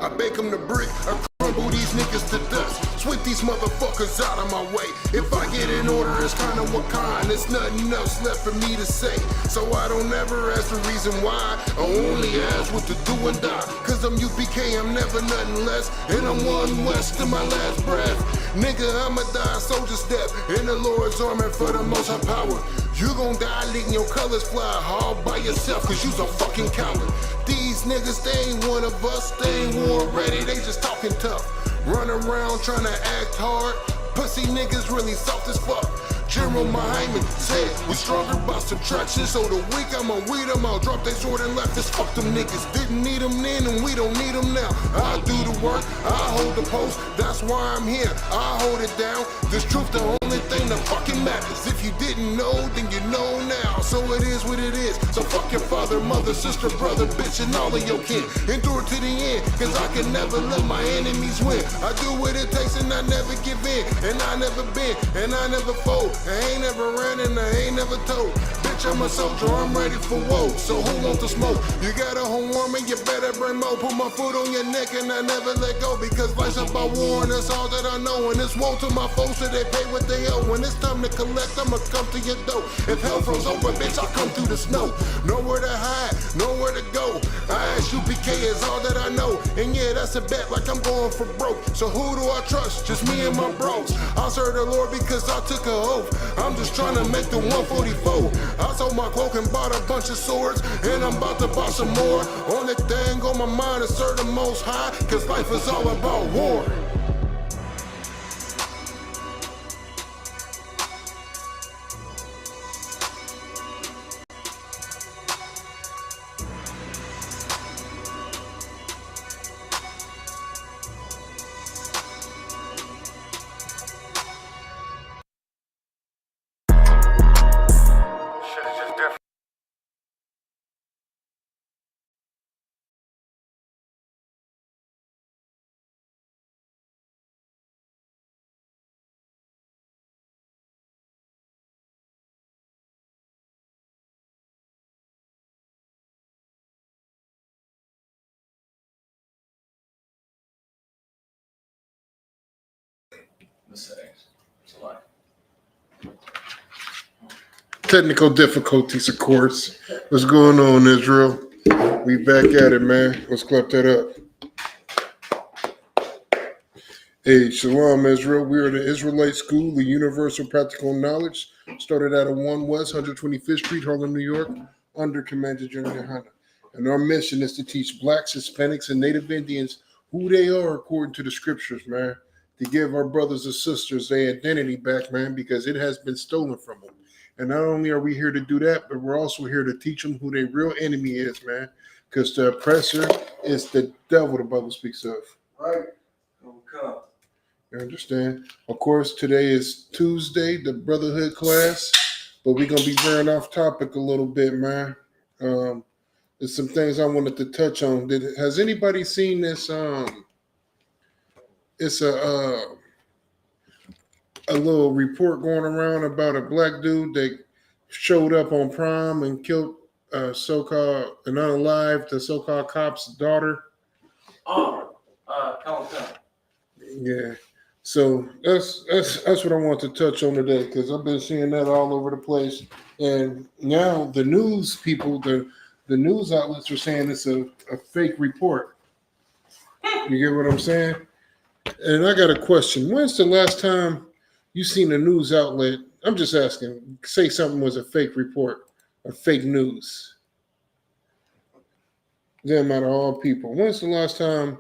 I bake them to brick, I crumble these niggas to dust. Sweep these motherfuckers out of my way. If I get an order, it's kinda what kind. There's nothing else left for me to say. So I don't ever ask the reason why. I only ask what to do and die. Cause I'm UPK, I'm never nothing less. And I'm one west to my last breath. Nigga, I'ma die soldier's death. In the Lord's army for the most high power. You gon' die letting your colors fly all by yourself, cause you's a fucking coward. These niggas, they ain't one of us, they ain't war ready, they just talking tough. Run around trying to act hard, pussy niggas really soft as fuck. General Muhammad said, we stronger by subtraction, so the weak I'ma weed them out. Drop they sword and left us, fuck them niggas. Didn't need them then and we don't need them now. I do the work, I hold the post, that's why I'm here, I hold it down. This truth the only thing that fucking matters. If you didn't know, then you know now. So it is what it is, so fuck your father, mother, sister, brother, bitch, and all of your kin. Endure to the end, cause I can never let my enemies win. I do what it takes and I never give in, and I never bend, and I never fold. I ain't never ran and I ain't never told. Bitch, I'm a soldier, I'm ready for war. So who wants to smoke? You got a home warming, you better bring more. Put my foot on your neck and I never let go. Because life's about war and that's all that I know. And it's woe to my foes so they pay what they owe. When it's time to collect, I'ma come to your door. If hell froze over, bitch, I'll come through the snow. Nowhere to hide, nowhere to go. I ask UPK is all that I know. And yeah, that's a bet like I'm going for broke. So who do I trust? Just me and my bros. I serve the Lord because I took a oath. I'm just trying to make the 144. I sold my cloak and bought a bunch of swords, and I'm about to buy some more. Only thing on my mind is serve the Most High, cause life is all about war. Technical difficulties, of course. What's going on, Israel? We back at it, man. Let's clap that up. Hey, Shalom, Israel. We are the Israelite School of Universal Practical Knowledge. Started out at 1 West 125th Street, Harlem, New York, under Commander General Hanna. And our mission is to teach Blacks, Hispanics, and Native Indians who they are according to the scriptures, man. To give our brothers and sisters their identity back, man, because it has been stolen from them. And not only are we here to do that, but we're also here to teach them who their real enemy is, man. Because the oppressor is the devil the Bible speaks of. Right. Okay. You understand? Of course, today is Tuesday, the Brotherhood class, but we're going to be veering off topic a little bit, man. There's some things I wanted to touch on. Has anybody seen this? It's a little report going around about a black dude that showed up on prom and killed so-called and unalived the so-called cop's daughter. Yeah. So that's what I want to touch on today, because I've been seeing that all over the place. And now the news people, the news outlets are saying it's a fake report. You get what I'm saying? And I got a question. When's the last time you seen a news outlet, I'm just asking, say something was a fake report or fake news? Them out of all people. When's the last time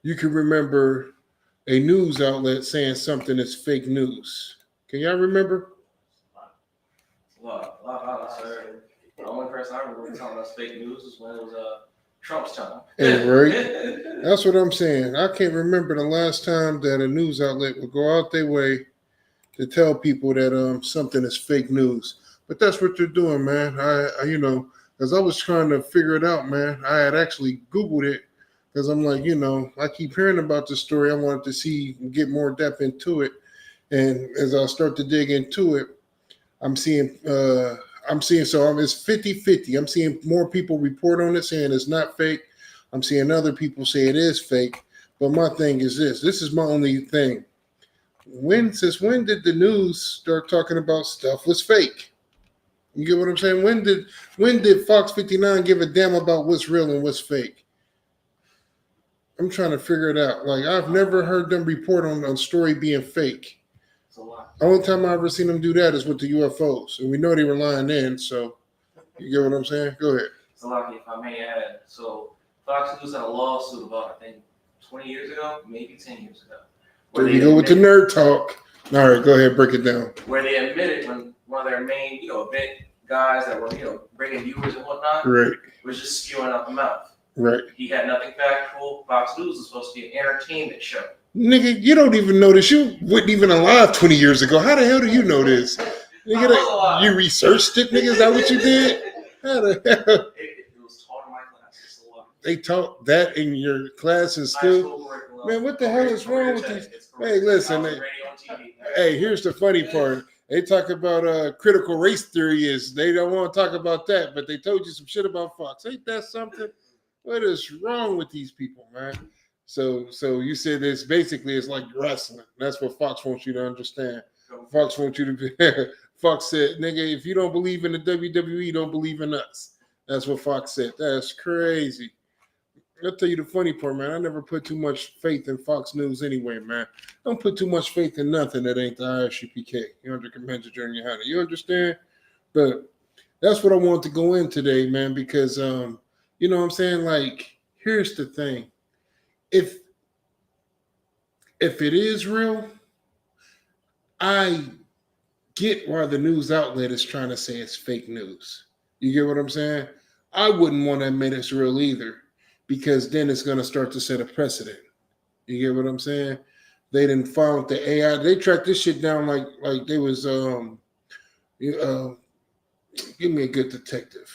you can remember a news outlet saying something is fake news? Can y'all remember? Well, sir. The only person I remember talking about fake news was when it was Trump's time. Yeah, right. That's what I'm saying. I can't remember the last time that a news outlet would go out their way to tell people that something is fake news. But that's what they're doing, man. I as I was trying to figure it out, man, I had actually Googled it, because I'm like, I keep hearing about this story. I wanted to see and get more depth into it. And as I start to dig into it, I'm seeing so it's 50-50. I'm seeing more people report on it saying it's not fake. I'm seeing other people say it is fake. But my thing is this. This is my only thing. Since when did the news start talking about stuff was fake? You get what I'm saying? When did Fox 59 give a damn about what's real and what's fake? I'm trying to figure it out. Like, I've never heard them report on a story being fake. It's a lot. The only time I ever seen them do that is with the UFOs. And we know they were lying then, so you get what I'm saying? Go ahead. It's a lot, if I may add. So Fox News had a lawsuit about, I think, 20 years ago, maybe 10 years ago. There you go with the nerd talk. All right, go ahead, break it down. Where they admitted when one of their main, event guys that were, bringing viewers and whatnot, Right. was just spewing out the mouth. Right. He had nothing factual. Fox News was supposed to be an entertainment show. Nigga, you don't even know this. You wasn't even alive 20 years ago. How the hell do you know this? Nigga, you researched it, nigga? Is that what you did? How the hell? It was taught in my class. They taught that in your class in school? Man, what the hell is wrong with these? Hey, listen. Hey, here's the funny part. They talk about critical race theory is they don't want to talk about that, but they told you some shit about Fox. Ain't that something? What is wrong with these people, man? So you said it's like wrestling. That's what Fox wants you to understand. Fox wants you to be. Fox said, nigga, if you don't believe in the WWE, don't believe in us. That's what Fox said. That's crazy. I'll tell you the funny part, man. I never put too much faith in Fox News anyway, man. Don't put too much faith in nothing that ain't the ISUPK. You understand, Junior Hunter? You understand? But that's what I wanted to go in today, man, because you know what I'm saying? Like, here's the thing. If it is real, I get why the news outlet is trying to say it's fake news. You get what I'm saying? I wouldn't want to admit it's real either, because then it's going to start to set a precedent. You get what I'm saying? They didn't found the AI. They tracked this shit down like they was give me a good detective.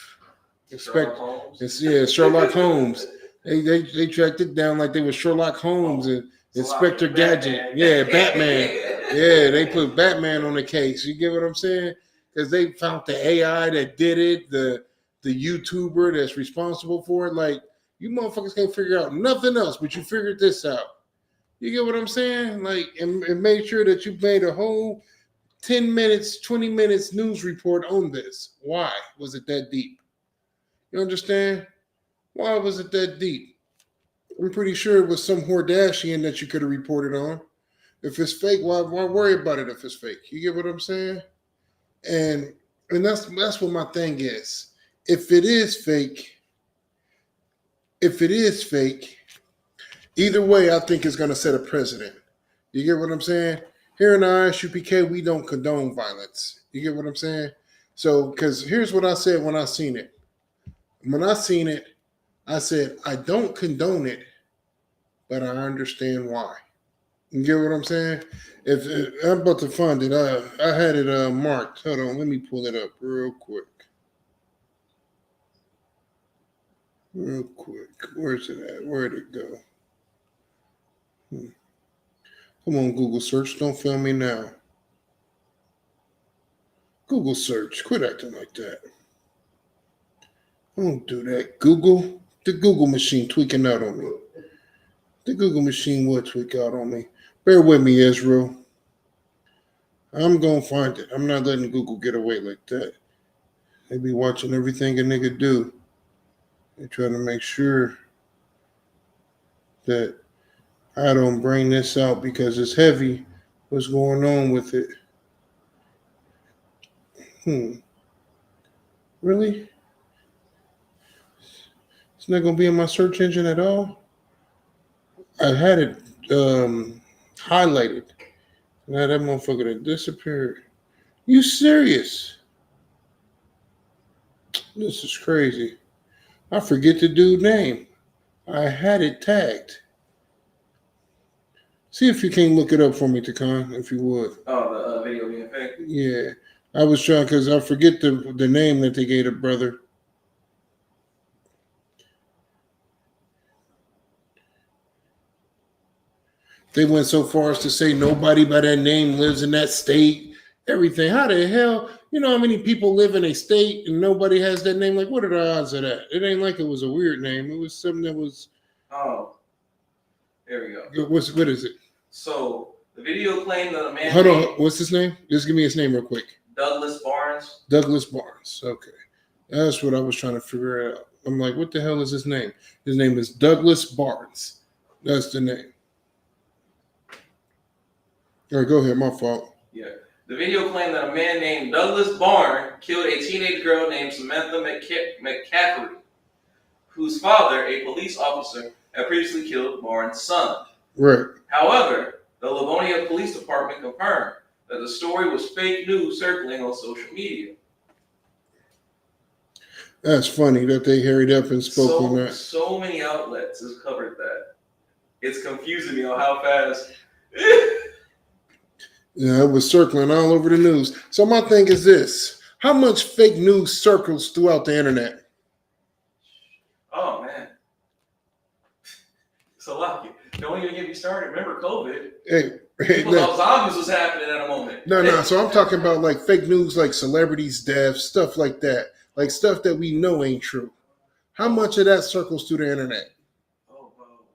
Sherlock Holmes. They tracked it down like they were Sherlock Holmes and Inspector Gadget. Batman. Yeah, they put Batman on the case. You get what I'm saying? Because they found the AI that did it, the YouTuber that's responsible for it. Like, you motherfuckers can't figure out nothing else, but you figured this out. You get what I'm saying? Like, and made sure that you made a whole 10 minutes, 20 minutes news report on this. Why was it that deep? You understand? Why was it that deep? I'm pretty sure it was some Hordashian that you could have reported on. If it's fake, why worry about it if it's fake? You get what I'm saying? And that's what my thing is. If it is fake, either way, I think it's going to set a precedent. You get what I'm saying? Here in the ISUPK, we don't condone violence. You get what I'm saying? So, because here's what I said when I seen it. When I seen it, I said, I don't condone it, but I understand why. You get what I'm saying? If I'm about to find it, I had it marked. Hold on, let me pull it up real quick. Where's it at? Where'd it go? Come on, Google search. Don't fail me now. Google search. Quit acting like that. Don't do that. Google. The Google machine tweaking out on me. The Google machine will tweak out on me. Bear with me, Israel. I'm going to find it. I'm not letting Google get away like that. They be watching everything a nigga do. They're trying to make sure that I don't bring this out because it's heavy. What's going on with it? Really? It's not going to be in my search engine at all? I had it highlighted. Now that motherfucker done disappeared. You serious? This is crazy. I forget the dude's name. I had it tagged. See if you can look it up for me, Takan, if you would. Oh, the video being fake? Yeah. I was trying because I forget the name that they gave the brother. They went so far as to say nobody by that name lives in that state. Everything. How the hell You know how many people live in a state and nobody has that name? Like, what are the odds of that? It ain't like it was a weird name. It was something that was. Oh, there we go. What is it? So the video claimed that a man. Hold on. What's his name? Just give me his name real quick. Douglas Barnes. Douglas Barnes. Okay. That's what I was trying to figure out. I'm like, what the hell is his name? His name is Douglas Barnes. That's the name. All right, go ahead. My fault. Yeah. The video claimed that a man named Douglas Barnes killed a teenage girl named Samantha McCaffrey, whose father, a police officer, had previously killed Barnes' son. Right. However, the Livonia Police Department confirmed that the story was fake news circulating on social media. That's funny that they hurried up and spoke on that. So many outlets has covered that. It's confusing me on how fast. Yeah, it was circling all over the news. So my thing is this: how much fake news circles throughout the internet? Oh man, it's a lot. Don't even get me started. Remember COVID? Hey, people thought zombies was happening at a moment. No. So I'm talking about like fake news, like celebrities' deaths, stuff like that, like stuff that we know ain't true. How much of that circles through the internet? Oh, well,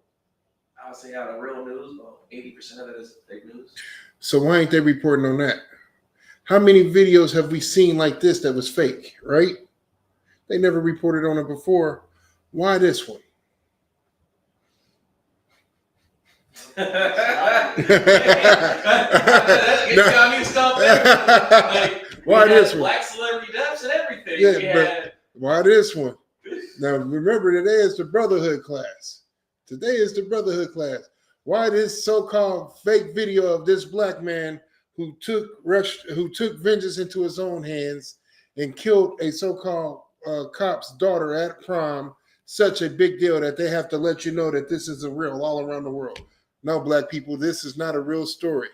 I would say out of real news, about 80% of it is fake news. So why ain't they reporting on that? How many videos have we seen like this that was fake, right? They never reported on it before. Why this one? Why this one? Black celebrity deaths and everything. Yeah, but why this one? Now remember, today is the brotherhood class. Today is the brotherhood class. Why this so-called fake video of this black man who took vengeance into his own hands and killed a so-called cop's daughter at prom such a big deal that they have to let you know that this is a real all around the world? No, black people, this is not a real story.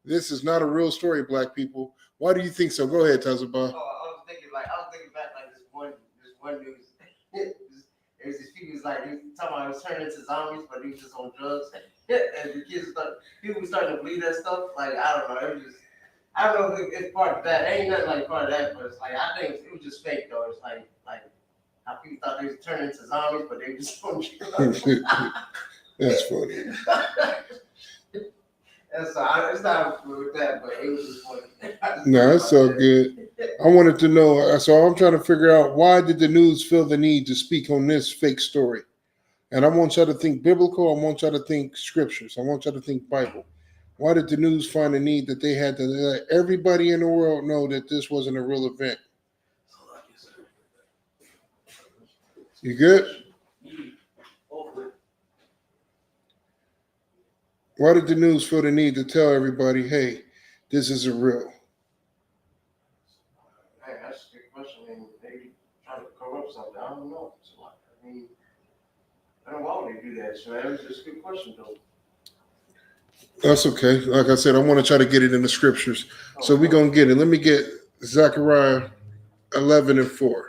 This is not a real story, black people. Why do you think so? Go ahead, Tazaba. Oh, I was thinking back like this one news. There's these people like he was talking about he was turning into zombies, but he was just on drugs. And the people were starting to believe that stuff. Like I don't know, I don't know if it's part of that. It ain't nothing like part of that, but it's like I think it was just fake though. It's like how people thought they was turning into zombies, but they were just on drugs. That's funny. And so it's not with that, but it was just funny. No, it's so good. I wanted to know, so I'm trying to figure out why did the news feel the need to speak on this fake story? And I want y'all to think biblical. I want y'all to think scriptures. I want y'all to think Bible. Why did the news find the need that they had to let everybody in the world know that this wasn't a real event? You good? Why did the news feel the need to tell everybody, hey, this isn't real? Hey, that's a good question. I mean, maybe trying to cover up something. I don't know. I don't know why they do that. So it's just a good question, though. That's okay. Like I said, I want to try to get it in the scriptures. So we're going to get it. Let me get Zechariah 11:4.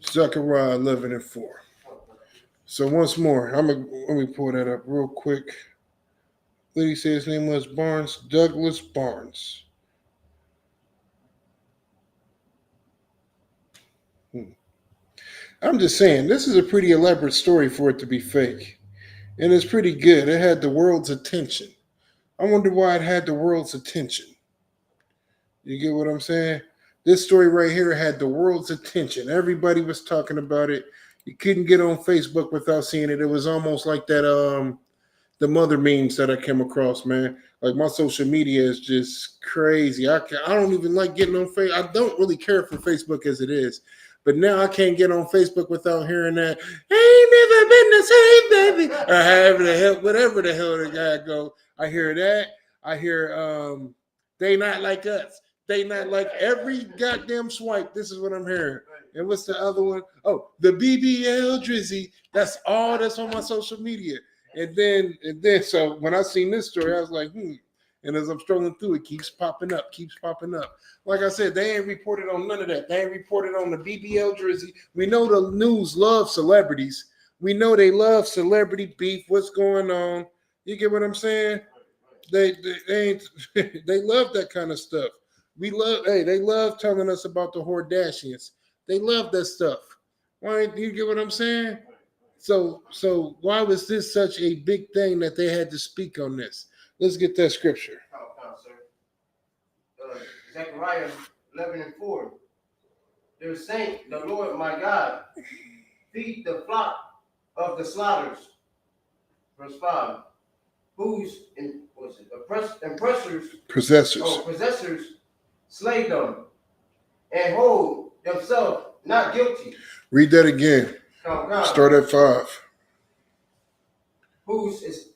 Zechariah 11:4. So once more, let me pull that up real quick. What did he say his name was? Barnes, Douglas Barnes. I'm just saying, this is a pretty elaborate story for it to be fake. And it's pretty good. It had the world's attention. I wonder why it had the world's attention. You get what I'm saying? This story right here had the world's attention. Everybody was talking about it. You couldn't get on Facebook without seeing it. It was almost like that, the mother memes that I came across, man. Like my social media is just crazy. I don't even like getting on Facebook. I don't really care for Facebook as it is. But now I can't get on Facebook without hearing that, ain't never been the same, baby. Or however the hell, whatever the hell the guy go. I hear that. I hear they not like us. They not like every goddamn swipe. This is what I'm hearing. And what's the other one? Oh, the BBL Drizzy. That's all that's on my social media. And then so when I seen this story, I was like, And as I'm strolling through, it keeps popping up. Like I said, they ain't reported on none of that. They ain't reported on the BBL Drizzy. We know the news loves celebrities. We know they love celebrity beef. What's going on? You get what I'm saying? They ain't they love that kind of stuff. They love telling us about the Hordashians. They love that stuff. Why you get what I'm saying? So why was this such a big thing that they had to speak on this? Let's get that scripture. Zechariah 11:4. They're saying, the Lord my God, feed the flock of the slaughters. Verse 5. Whose possessors slay them and hold themselves not guilty. Read that again. Start at 5. Whose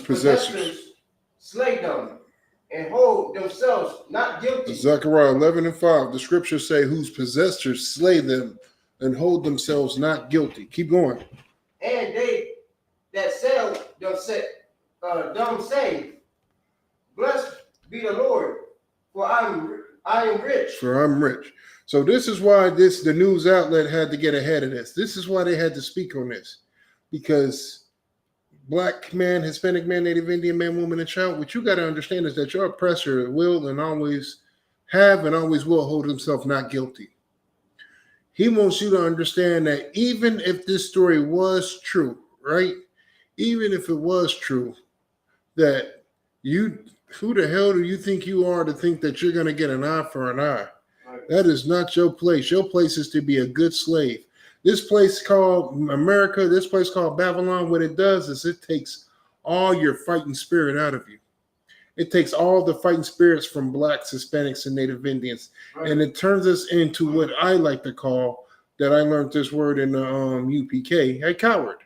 possessors slay them and hold themselves not guilty. Zechariah 11:5. The scriptures say, whose possessors slay them and hold themselves not guilty. Keep going. And they that sell them say, blessed be the Lord, for I am rich. For I'm rich. So this is why the news outlet had to get ahead of this. This is why they had to speak on this. Because Black man, Hispanic man, Native Indian man, woman, and child, what you got to understand is that your oppressor will and always have and always will hold himself not guilty. He wants you to understand that even if this story was true, right? Even if it was true, that who the hell do you think you are to think that you're going to get an eye for an eye? That is not your place. Your place is to be a good slave. This place called America, this place called Babylon, what it does is it takes all your fighting spirit out of you. It takes all the fighting spirits from Blacks, Hispanics, and Native Indians, and it turns us into what I like to call, that I learned this word in the UPK, a coward.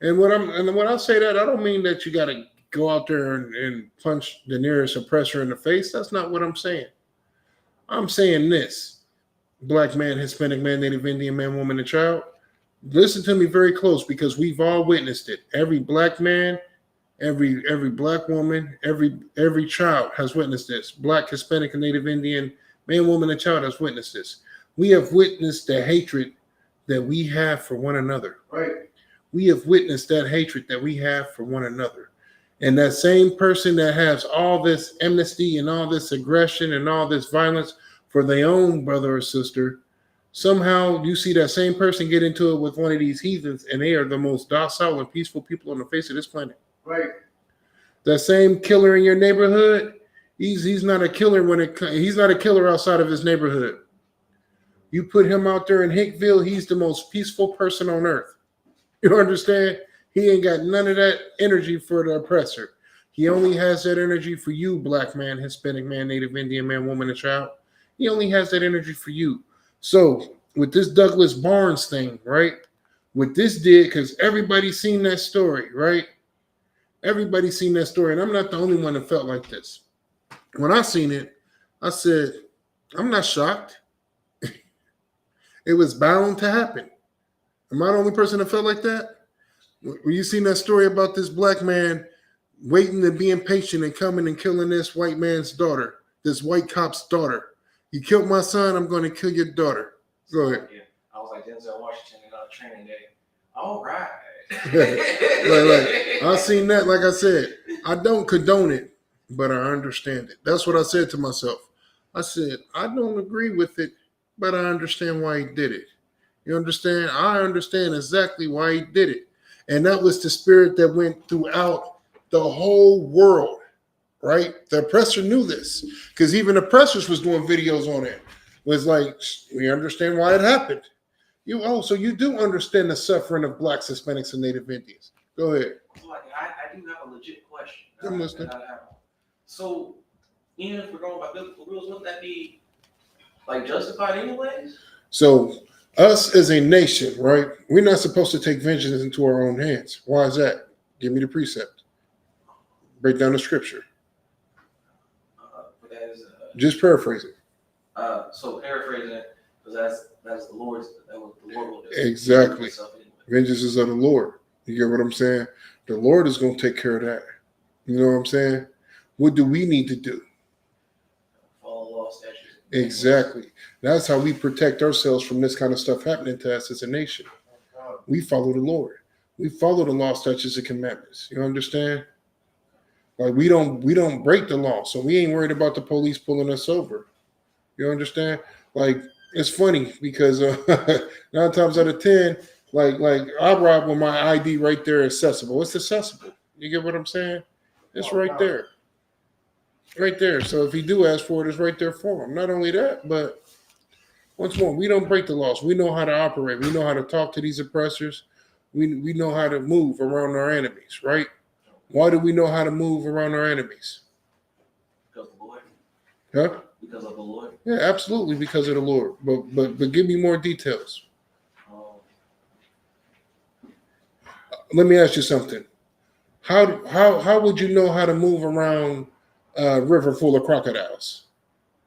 And when I say that, I don't mean that you got to go out there and punch the nearest oppressor in the face. That's not what I'm saying. I'm saying this. Black man, Hispanic man, Native Indian man, woman, and child. Listen to me very close, because we've all witnessed it. Every Black man, every Black woman, every child has witnessed this. Black, Hispanic, and Native Indian man, woman, and child has witnessed this. We have witnessed the hatred that we have for one another. Right. We have witnessed that hatred that we have for one another. And that same person that has all this enmity and all this aggression and all this violence for their own brother or sister, somehow you see that same person get into it with one of these heathens, and they are the most docile and peaceful people on the face of this planet. Right. That same killer in your neighborhood, he's not a killer he's not a killer outside of his neighborhood. You put him out there in Hickville, he's the most peaceful person on earth. You understand? He ain't got none of that energy for the oppressor. He only has that energy for you, Black man, Hispanic man, Native Indian man, woman, and child. He only has that energy for you. So with this Douglas Barnes thing, right? What this did, because everybody's seen that story, right? Everybody's seen that story, and I'm not the only one that felt like this. When I seen it, I said, I'm not shocked. It was bound to happen. Am I the only person that felt like that? When you seen that story about this Black man waiting and being patient and coming and killing this white man's daughter, this white cop's daughter. You killed my son, I'm going to kill your daughter. Go ahead. Yeah, I was like Denzel Washington in Training Day. All right. Right. I seen that. Like I said, I don't condone it, but I understand it. That's what I said to myself. I said, I don't agree with it, but I understand why he did it. You understand? I understand exactly why he did it. And that was the spirit that went throughout the whole world, right? The oppressor knew this, because even oppressors was doing videos on it. It was like, we understand why it happened. So you do understand the suffering of Blacks, Hispanics, and Native Indians. Go ahead. I do have a legit question. I'm listening. So, even if we're going by biblical rules, wouldn't that be like justified anyways? So us as a nation, right? We're not supposed to take vengeance into our own hands. Why is that? Give me the precept. Break down the scripture. Just paraphrasing. So paraphrasing it, because that's the Lord's. That was the Lord will do. Exactly. Vengeance is of the Lord. You get what I'm saying? The Lord is going to take care of that. You know what I'm saying? What do we need to do? Follow law, statutes. Exactly. That's how we protect ourselves from this kind of stuff happening to us as a nation. We follow the Lord. We follow the law, statutes, and commandments. You understand? Like we don't break the law, so we ain't worried about the police pulling us over. You understand? Like it's funny because 9 times out of 10, like I rob with my ID right there accessible. It's accessible. You get what I'm saying? It's right there. Right there. So if he do ask for it, it's right there for him. Not only that, but once more, we don't break the laws. We know how to operate. We know how to talk to these oppressors. We know how to move around our enemies, right? Why do we know how to move around our enemies? Because of the Lord. Huh? Because of the Lord. Yeah, absolutely, because of the Lord. But give me more details. Let me ask you something. How would you know how to move around a river full of crocodiles?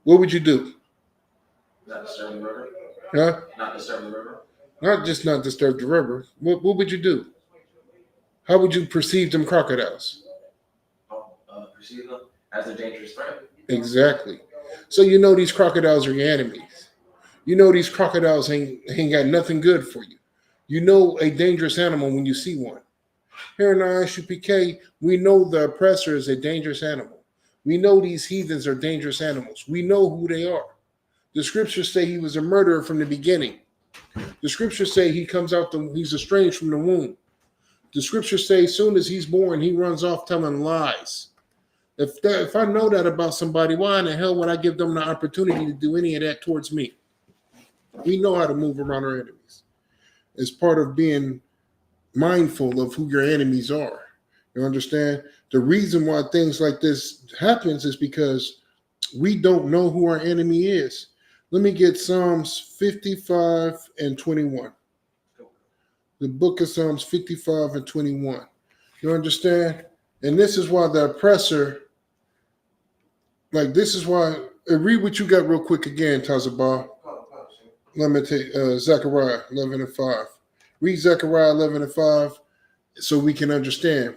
What would you do? Not disturb the river. Huh? Not disturb the river. Not disturb the river. What would you do? How would you perceive them crocodiles? Perceive them as a dangerous threat. Exactly. So you know these crocodiles are your enemies. You know these crocodiles ain't got nothing good for you. You know a dangerous animal when you see one. Here in our Isupk, we know the oppressor is a dangerous animal. We know these heathens are dangerous animals. We know who they are. The scriptures say he was a murderer from the beginning. The scriptures say he comes out, he's estranged from the womb. The scriptures say as soon as he's born, he runs off telling lies. If I know that about somebody, why in the hell would I give them the opportunity to do any of that towards me? We know how to move around our enemies. It's part of being mindful of who your enemies are. You understand? The reason why things like this happens is because we don't know who our enemy is. Let me get Psalms 55 and 21. The book of Psalms 55 and 21. You understand? And this is why the oppressor, like this is why, read what you got real quick again, Tazabah. Let me take Zechariah 11 and 5. Read Zechariah 11 and 5 so we can understand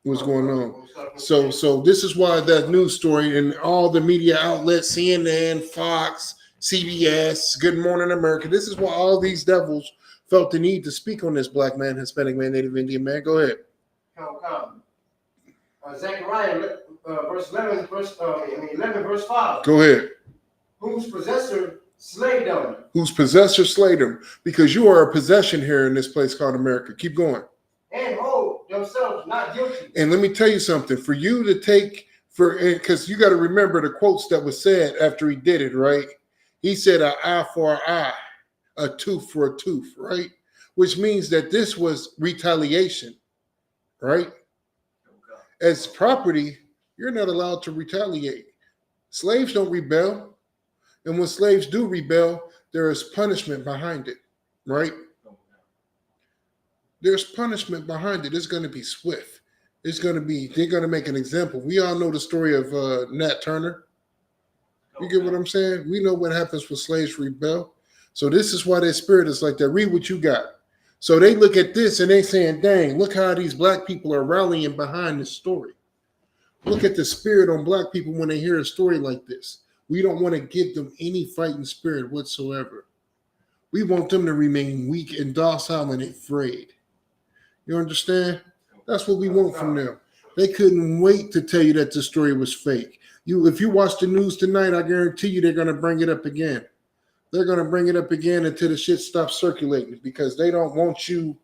what's going on. So this is why that news story and all the media outlets, CNN, Fox, CBS, Good Morning America, this is why all these devils felt the need to speak on this black man, Hispanic man, Native Indian man. Go ahead. Zechariah verse 11, verse 5. Go ahead. Whose possessor slayed them. Whose possessor slayed them. Because you are a possession here in this place called America. Keep going. And hold themselves not guilty. And let me tell you something. For you to take, because you got to remember the quotes that was said after he did it, right? He said an eye for an eye, a tooth for a tooth, right? Which means that this was retaliation, right? As property, you're not allowed to retaliate. Slaves don't rebel. And when slaves do rebel, there is punishment behind it, right? There's punishment behind it. It's going to be swift. They're going to make an example. We all know the story of Nat Turner. You get what I'm saying? We know what happens when slaves rebel. So this is why their spirit is like that. Read what you got. So they look at this and they saying, dang, look how these black people are rallying behind this story. Look at the spirit on black people when they hear a story like this. We don't want to give them any fighting spirit whatsoever. We want them to remain weak and docile and afraid. You understand? That's what we want from them. They couldn't wait to tell you that the story was fake. If you watch the news tonight, I guarantee you they're going to bring it up again. They're going to bring it up again until the shit stops circulating because they don't want you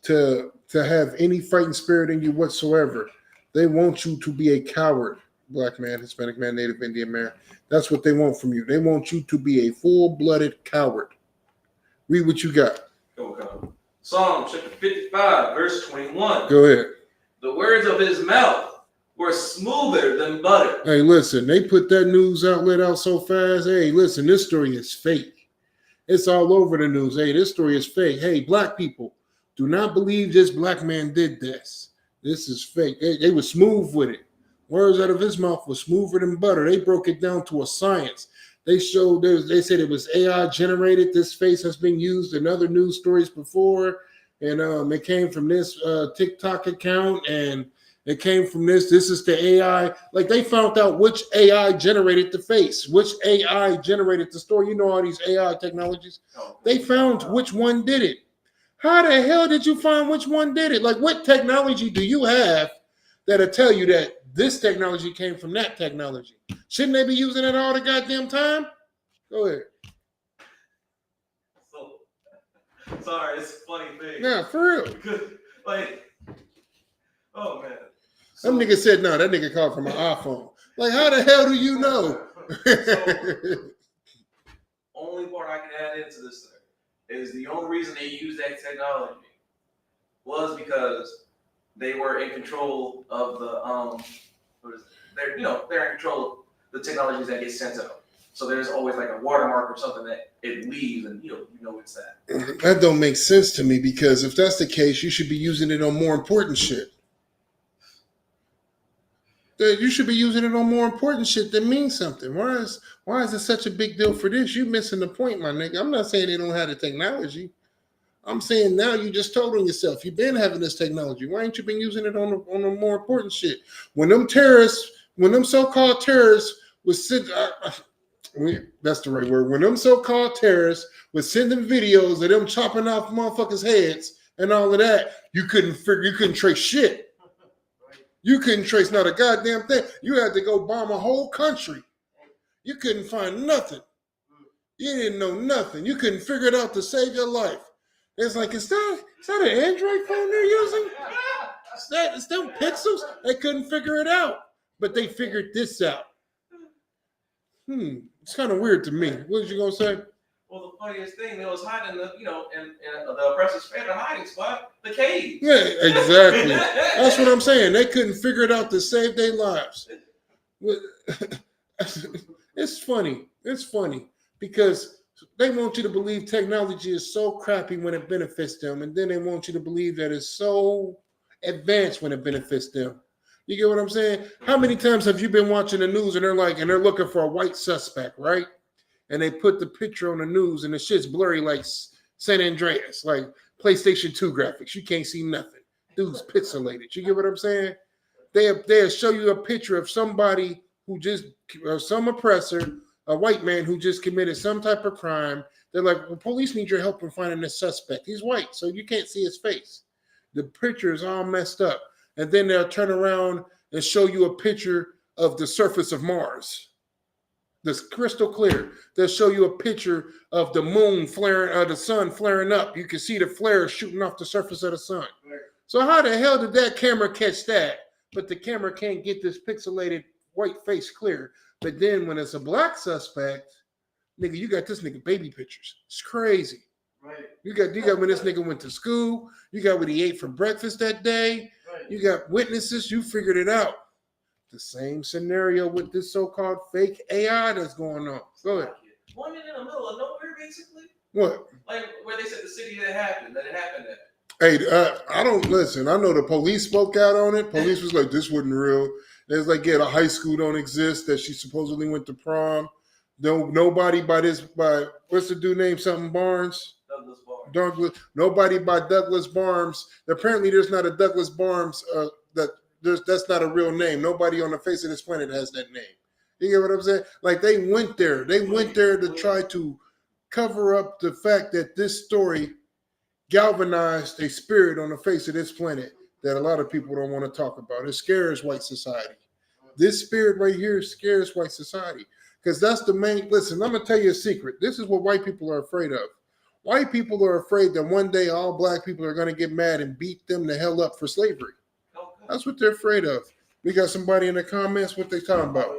to have any fighting spirit in you whatsoever. They want you to be a coward, black man, Hispanic man, Native Indian man. That's what they want from you. They want you to be a full-blooded coward. Read what you got. Okay. Psalm chapter 55, verse 21. Go ahead. The words of his mouth were smoother than butter. Hey, listen, they put that news outlet out so fast. Hey, listen, this story is fake. It's all over the news. Hey, this story is fake. Hey, black people, do not believe this black man did this. This is fake. They were smooth with it. Words out of his mouth were smoother than butter. They broke it down to a science. They said it was AI generated. This face has been used in other news stories before. And it came from this TikTok account and it came from this. This is the AI. Like they found out which AI generated the face, which AI generated the story. You know all these AI technologies. They found which one did it. How the hell did you find which one did it? Like, what technology do you have that'll tell you that this technology came from that technology? Shouldn't they be using it all the goddamn time? Go ahead. So, sorry, it's a funny thing. Nah, for real. Because, like, oh man. Some nigga said, no, that nigga called from an iPhone. Like, how the hell do you know? Only part I can add into this thing is the only reason they used that technology was because they were in control of the they're in control of the technologies that get sent out. So there's always like a watermark or something that it leaves, and you know it's that. That don't make sense to me, because if that's the case, you should be using it on more important shit. You should be using it on more important shit that means something. Why is it such a big deal for this? You missing the point, my nigga. I'm not saying they don't have the technology. I'm saying now you just told on yourself. You've been having this technology. Why ain't you been using it on the more important shit? When them so-called terrorists was sent, that's the right word. When them so-called terrorists was sending videos of them chopping off motherfuckers' heads and all of that, you couldn't trace shit. You couldn't trace not a goddamn thing. You had to go bomb a whole country. You couldn't find nothing. You didn't know nothing. You couldn't figure it out to save your life. It's like, is that an Android phone they're using? Is them pixels? They couldn't figure it out. But they figured this out. It's kind of weird to me. What was you going to say? Well, the funniest thing, they was hiding in the oppressor's favorite hiding spot, the cave. Yeah, exactly. That's what I'm saying. They couldn't figure it out to save their lives. It's funny. It's funny because they want you to believe technology is so crappy when it benefits them, and then they want you to believe that it's so advanced when it benefits them. You get what I'm saying? How many times have you been watching the news and they're looking for a white suspect, right? And they put the picture on the news and the shit's blurry like San Andreas, like PlayStation 2 graphics. You can't see nothing. Dude's pixelated. You get what I'm saying? They'll show you a picture of somebody some oppressor, a white man who just committed some type of crime. They're like, well, police need your help in finding this suspect. He's white, so you can't see his face. The picture is all messed up. And then they'll turn around and show you a picture of the surface of Mars. That's crystal clear. They'll show you a picture of the moon flaring, the sun flaring up. You can see the flare shooting off the surface of the sun. Right. So how the hell did that camera catch that? But the camera can't get this pixelated white face clear. But then when it's a black suspect, nigga, you got this nigga baby pictures. It's crazy. Right. You got when this nigga went to school. You got what he ate for breakfast that day. Right. You got witnesses. You figured it out. The same scenario with this so-called fake AI that's going on. Go ahead. One in the middle of nowhere, basically. What? Like where they said the city that it happened at. Hey, I don't listen. I know the police spoke out on it. Police was like, this wasn't real. There's like, yeah, the high school don't exist that she supposedly went to prom. Nobody by what's the dude named something Barnes? Douglas. Nobody by Douglas Barnes. Apparently, there's not a Douglas Barnes that's not a real name. Nobody on the face of this planet has that name. You get what I'm saying? Like they went there. They went there to try to cover up the fact that this story galvanized a spirit on the face of this planet that a lot of people don't want to talk about. It scares white society. This spirit right here scares white society because that's the main. Listen, I'm going to tell you a secret. This is what white people are afraid of. White people are afraid that one day all black people are going to get mad and beat them the hell up for slavery. That's what they're afraid of. We got somebody in the comments. What they talking about?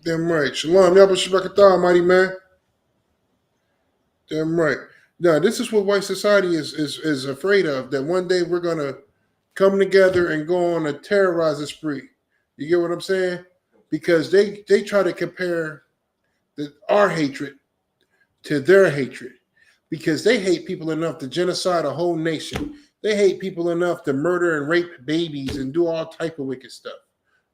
Damn right. Shalom. Yabba Shabakatah, mighty man. Damn right. Now, this is what white society is afraid of, that one day we're going to come together and go on a terrorizing spree. You get what I'm saying? Because they try to compare our hatred to their hatred because they hate people enough to genocide a whole nation. They hate people enough to murder and rape babies and do all type of wicked stuff.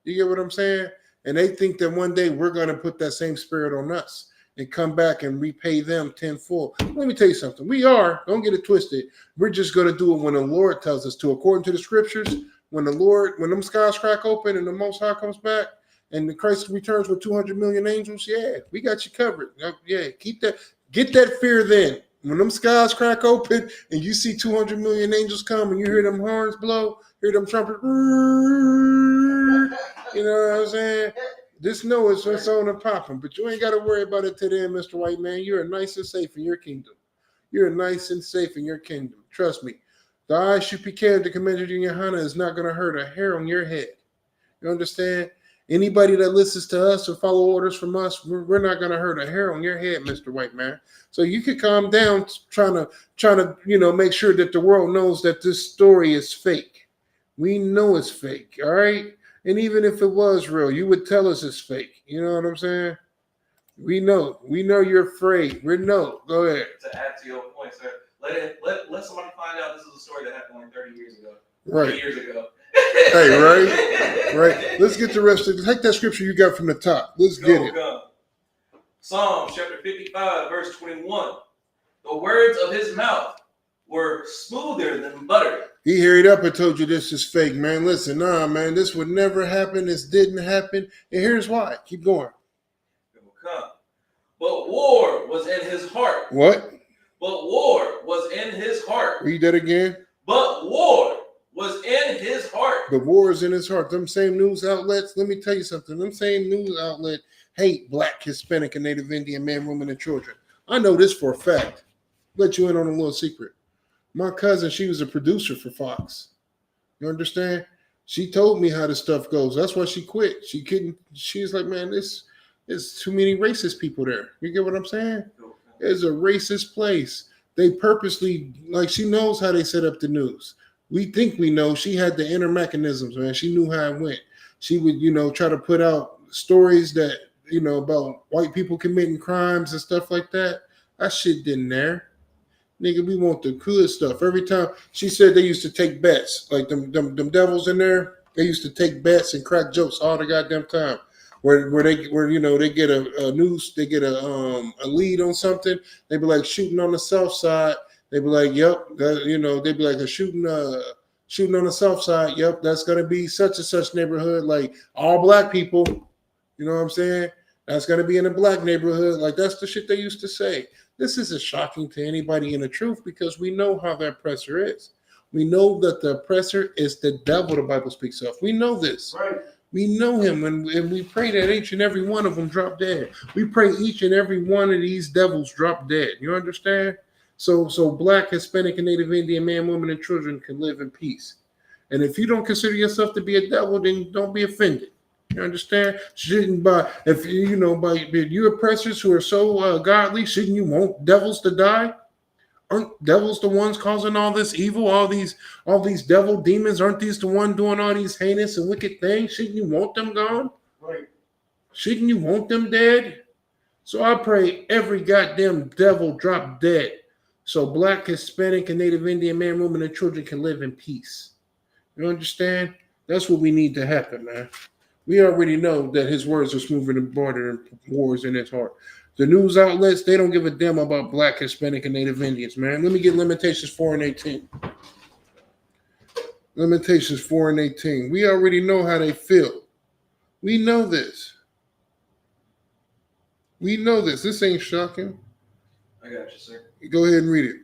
You get what I'm saying? And they think that one day we're going to put that same spirit on us and come back and repay them tenfold. Let me tell you something. Don't get it twisted. We're just going to do it when the Lord tells us to. According to the scriptures, when them skies crack open and the Most High comes back and the Christ returns with 200 million angels, yeah, we got you covered. Yeah, get that fear then. When them skies crack open and you see 200 million angels come and you hear them horns blow, hear them trumpets, you know what I'm saying? Just know it's on and popping, but you ain't got to worry about it today, Mr. White Man. You're nice and safe in your kingdom. You're nice and safe in your kingdom. Trust me. The Isupk of the Commander Junior Hana is not going to hurt a hair on your head. You understand? Anybody that listens to us or follow orders from us, we're not going to hurt a hair on your head, Mr. White Man. So you can calm down trying to make sure that the world knows that this story is fake. We know it's fake, all right? And even if it was real, you would tell us it's fake. You know what I'm saying? We know you're afraid. We know. Go ahead. To add to your point, sir, let somebody find out this is a story that happened like 30 years ago. Right. 30 years ago. Hey, right. Let's get the rest of it. Take that scripture you got from the top. Let's get it. Go. Psalm chapter 55, verse 21. The words of his mouth were smoother than butter. He hurried up and told you this is fake, man. Listen, man, this would never happen. This didn't happen. And here's why. Keep going. It will come. But war was in his heart. What? But war was in his heart. Read that again. But war was in his heart. The war is in his heart. Them same news outlets, let me tell you something. Them same news outlet hate Black, Hispanic, and Native Indian men, women, and children. I know this for a fact. Let you in on a little secret. My cousin, she was a producer for Fox. You understand? She told me how this stuff goes. That's why she quit. She's like, man, there's too many racist people there. You get what I'm saying? It's a racist place. They purposely, like, she knows how they set up the news. We think we know. She had the inner mechanisms, man. She knew how it went. She would, try to put out stories that, about white people committing crimes and stuff like that. That shit didn't there. Nigga, we want the good stuff. Every time she said they used to take bets, like them devils in there, they used to take bets and crack jokes all the goddamn time. Where they get a news, they get a lead on something, they be like shooting on the south side. They be like, yep, they be like a shooting on the south side. Yep, that's gonna be such and such neighborhood, like all Black people. You know what I'm saying? That's gonna be in a Black neighborhood. Like that's the shit they used to say. This isn't shocking to anybody in the truth because we know how the oppressor is. We know that the oppressor is the devil the Bible speaks of. We know this. Right. We know him, and we pray that each and every one of them drop dead. We pray each and every one of these devils drop dead. You understand? So Black, Hispanic, and Native Indian men, women, and children can live in peace. And if you don't consider yourself to be a devil, then don't be offended. You understand? If you oppressors who are so godly, shouldn't you want devils to die? Aren't devils the ones causing all this evil, all these devil demons? Aren't these the one doing all these heinous and wicked things? Shouldn't you want them gone? Right. Shouldn't you want them dead? So I pray every goddamn devil drop dead, so Black, Hispanic, and Native Indian men, women, and children can live in peace. You understand? That's what we need to happen, man. We already know that his words are smoother than butter and wars in his heart. The news outlets, they don't give a damn about Black, Hispanic, and Native Indians, man. Let me get Lamentations 4 and 18. Lamentations 4 and 18. We already know how they feel. We know this. We know this. This ain't shocking. I got you, sir. Go ahead and read it.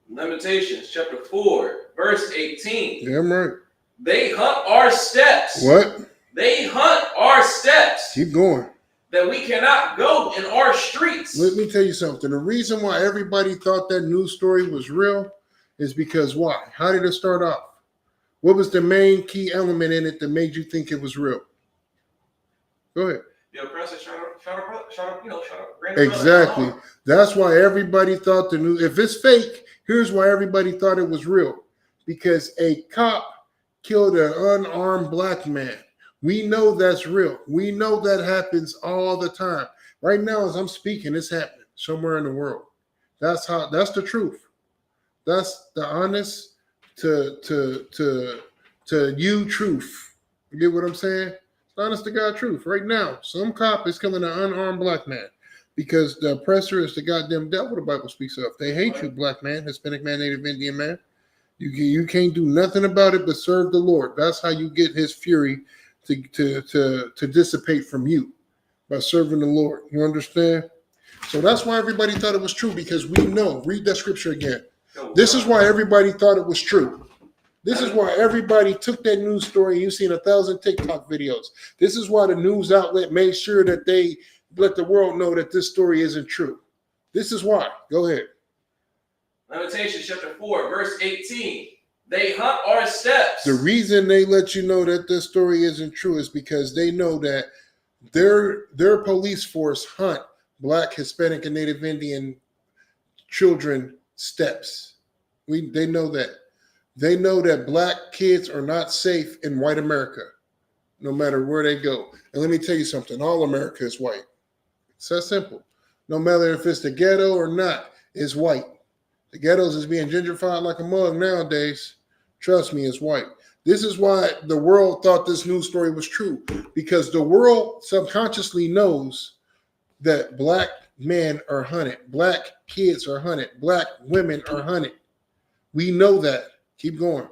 Lamentations chapter 4, verse 18. Damn right. They hunt our steps. What? They hunt our steps. Keep going. That we cannot go in our streets. Let me tell you something. The reason why everybody thought that news story was real is because why? How did it start off? What was the main key element in it that made you think it was real? Go ahead. The oppressor shot up. Exactly. That's why everybody thought the news. If it's fake, here's why everybody thought it was real. Because a cop killed an unarmed Black man. We know that's real. We know that happens all the time. Right now, as I'm speaking, it's happening somewhere in the world. That's the truth. That's the honest to you truth. You get what I'm saying? It's honest to God truth. Right now, some cop is killing an unarmed Black man because the oppressor is the goddamn devil the Bible speaks of. They hate you, Black man, Hispanic man, Native Indian man. You can't do nothing about it but serve the Lord. That's how you get his fury to dissipate from you, by serving the Lord. You understand? So that's why everybody thought it was true, because we know. Read that scripture again. This is why everybody thought it was true. This is why everybody took that news story. You've seen 1,000 TikTok videos. This is why the news outlet made sure that they let the world know that this story isn't true. This is why. Go ahead. Lamentations chapter 4, verse 18. They hunt our steps. The reason they let you know that this story isn't true is because they know that their police force hunt Black, Hispanic, and Native Indian children steps. They know that. They know that Black kids are not safe in white America, no matter where they go. And let me tell you something. All America is white. It's that simple. No matter if it's the ghetto or not, it's white. The ghettos is being gentrified like a mug nowadays. Trust me, it's white. This is why the world thought this news story was true, because the world subconsciously knows that Black men are hunted, Black kids are hunted, Black women are hunted. We know that. Keep going.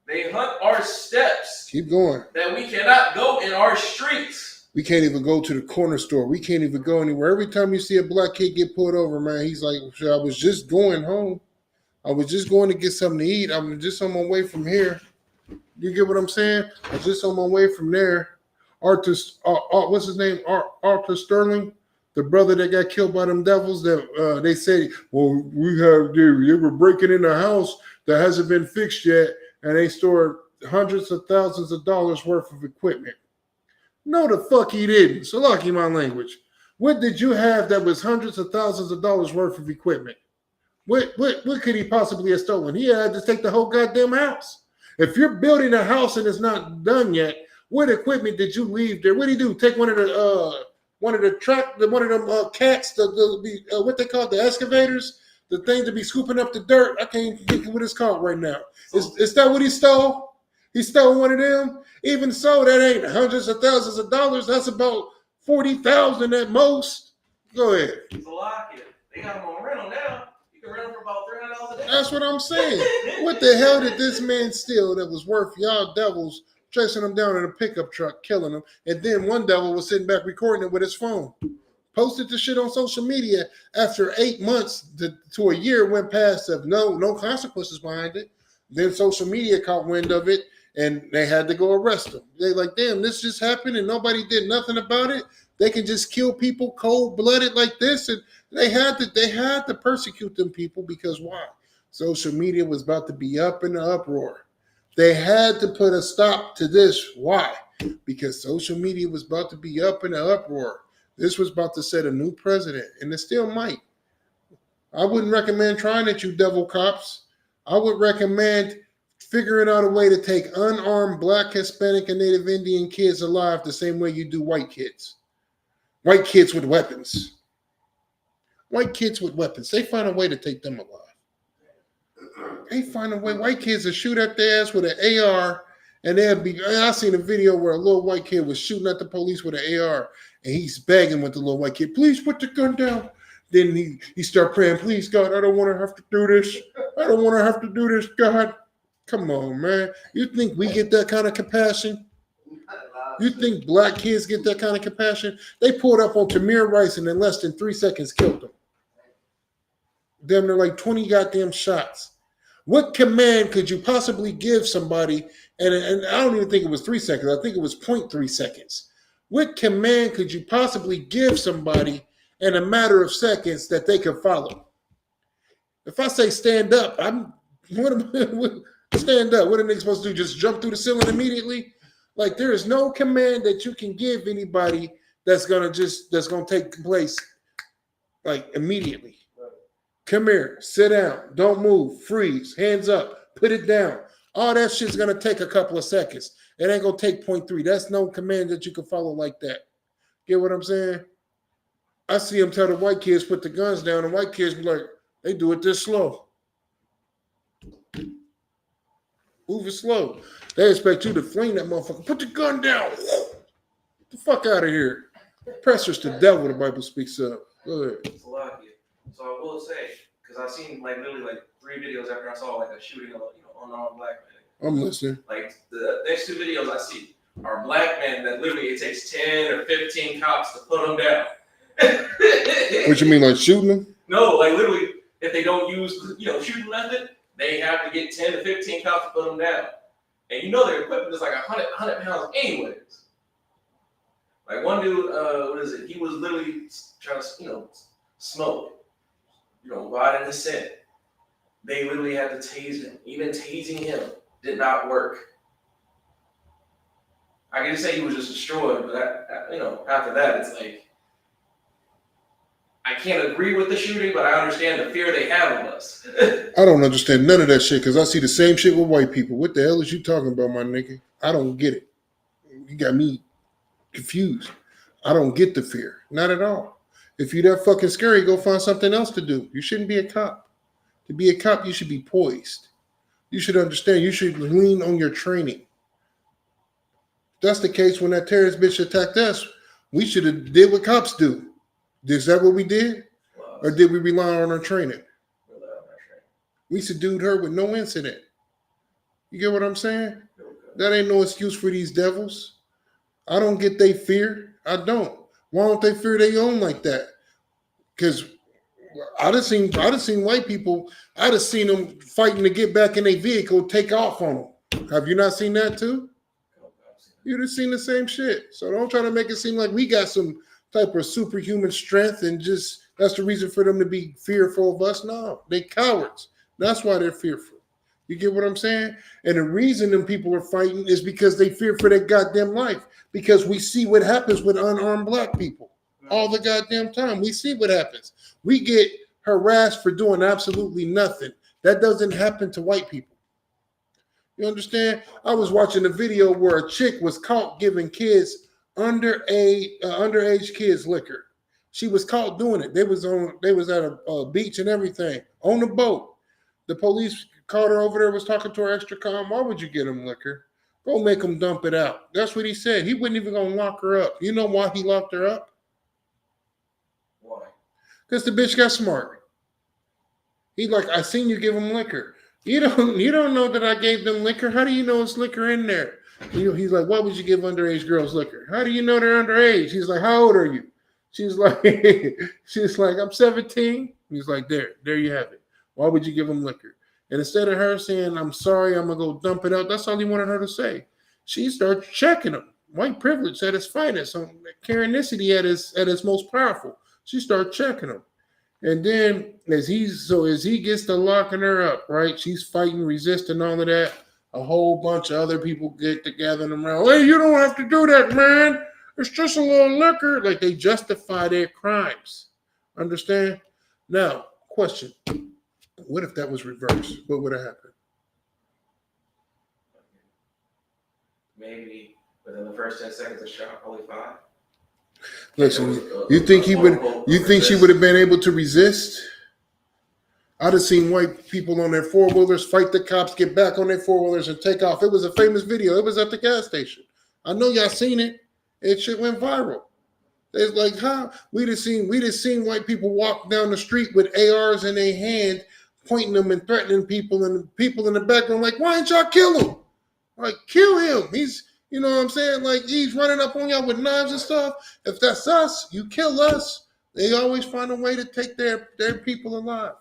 They hunt our steps. Keep going. That we cannot go in our streets. We can't even go to the corner store. We can't even go anywhere. Every time you see a Black kid get pulled over, man, he's like, I was just going home. I was just going to get something to eat. I'm just on my way from here. You get what I'm saying? I was just on my way from there. What's his name? Arthur Sterling, the brother that got killed by them devils. That they say, well, they were breaking in a house that hasn't been fixed yet, and they stored hundreds of thousands of dollars worth of equipment. No, the fuck he didn't. So lucky my language. What did you have that was hundreds of thousands of dollars worth of equipment? What could he possibly have stolen? He had to take the whole goddamn house. If you're building a house and it's not done yet, what equipment did you leave there? What did he do? Take one of them cats, what they call the excavators, the thing to be scooping up the dirt. I can't think of what it's called right now. Is that what he stole? He stole one of them. Even so, that ain't hundreds of thousands of dollars. That's about $40,000 at most. Go ahead. It's a lot here. They got them on rental now. You can rent them for about $300 a day. That's what I'm saying. What the hell did this man steal that was worth y'all devils chasing him down in a pickup truck, killing him? And then one devil was sitting back recording it with his phone. Posted the shit on social media after 8 months to a year went past of no consequences behind it. Then social media caught wind of it and they had to go arrest him. They like, damn, this just happened and nobody did nothing about it. They can just kill people cold-blooded like this, and they had to persecute them people because why? Social media was about to be up in the uproar. They had to put a stop to this. Why? Because social media was about to be up in the uproar. This was about to set a new president, and it still might. I wouldn't recommend trying it, you devil cops. I would recommend figuring out a way to take unarmed Black, Hispanic, and Native Indian kids alive the same way you do white kids. White kids with weapons. White kids with weapons. They find a way to take them alive. They find a way. White kids will shoot at their ass with an AR, and they'll be. I seen a video where a little white kid was shooting at the police with an AR, and he's begging with the little white kid, please put the gun down. Then he start praying, please, God, I don't want to have to do this. I don't want to have to do this, God. Come on, man. You think we get that kind of compassion? You think Black kids get that kind of compassion? They pulled up on Tamir Rice and in less than 3 seconds killed him. Damn, they're like 20 goddamn shots. What command could you possibly give somebody? And I don't even think it was 3 seconds. I think it was 0.3 seconds. What command could you possibly give somebody in a matter of seconds that they could follow? If I say stand up, stand up. What are they supposed to do? Just jump through the ceiling immediately? Like, there is no command that you can give anybody that's gonna take place like immediately. Come here, sit down, don't move, freeze, hands up, put it down. All that shit's gonna take a couple of seconds. It ain't gonna take 0.3. That's no command that you can follow like that. Get what I'm saying? I see them tell the white kids put the guns down, and white kids be like, they do it this slow. Move it slow. They expect you to fling that motherfucker. Put the gun down. Get the fuck out of here. Pressure's the devil, the Bible speaks of. Go ahead. It's a lot here. So I will say, because I've seen literally 3 videos after I saw a shooting of unarmed Black men. I'm listening. The next 2 videos I see are Black men that literally it takes 10 or 15 cops to put them down. What you mean, like shooting them? No, like literally, if they don't use the shooting method, they have to get 10 to 15 cops to put them down. And their equipment is like 100 pounds anyways. Like one dude, what is it? He was literally trying to, smoke, ride in his scent. They literally had to tase him. Even tasing him did not work. I can just say he was just destroyed, but after that, it's like, I can't agree with the shooting, but I understand the fear they have of us. I don't understand none of that shit because I see the same shit with white people. What the hell is you talking about, my nigga? I don't get it. You got me confused. I don't get the fear. Not at all. If you're that fucking scary, go find something else to do. You shouldn't be a cop. To be a cop, you should be poised. You should understand. You should lean on your training. If that's the case, when that terrorist bitch attacked us, we should have did what cops do. Is that what we did? Or did we rely on our training? We subdued her with no incident. You get what I'm saying? That ain't no excuse for these devils. I don't get they fear. I don't. Why don't they fear their own like that? Because I done seen white people, I done seen them fighting to get back in their vehicle, take off on them. Have you not seen that too? You'd have seen the same shit. So don't try to make it seem like we got some type of superhuman strength and just that's the reason for them to be fearful of us. No, they cowards. That's why they're fearful. You get what I'm saying? And the reason them people are fighting is because they fear for their goddamn life. Because we see what happens with unarmed black people all the goddamn time. We see what happens. We get harassed for doing absolutely nothing. That doesn't happen to white people. You understand? I was watching a video where a chick was caught giving kids underage kids liquor. She was caught doing it. They was at a beach and everything on the boat. The police called her over there, was talking to her extra calm. Why would you get them liquor? Go make them dump it out. That's what he said. He wasn't even gonna lock her up. You know why he locked her up? Why? Because the bitch got smart. He's like, I seen you give them liquor. You don't know that I gave them liquor. How do you know it's liquor in there? He's like, why would you give underage girls liquor? How do you know they're underage? He's like, how old are you? She's like, I'm 17. He's like, there you have it. Why would you give them liquor? And instead of her saying, I'm sorry, I'm going to go dump it out, that's all he wanted her to say. She started checking him. White privilege at its finest. Karenicity at its most powerful. She started checking him. And then as he gets to locking her up, right? She's fighting, resisting, all of that. A whole bunch of other people get together and around. Hey, you don't have to do that, man. It's just a little liquor. Like they justify their crimes. Understand? Now, question. What if that was reversed? What would have happened? Maybe within the first 10 seconds of shot, probably 5. Listen, you think she would have been able to resist? I'd have seen white people on their 4-wheelers fight the cops, get back on their 4-wheelers and take off. It was a famous video. It was at the gas station. I know y'all seen it. It shit went viral. It's like, huh? We just seen white people walk down the street with ARs in their hand, pointing them and threatening people, and the people in the background like, why didn't y'all kill him? Like, kill him. He's, you know what I'm saying? Like, he's running up on y'all with knives and stuff. If that's us, you kill us. They always find a way to take their people alive.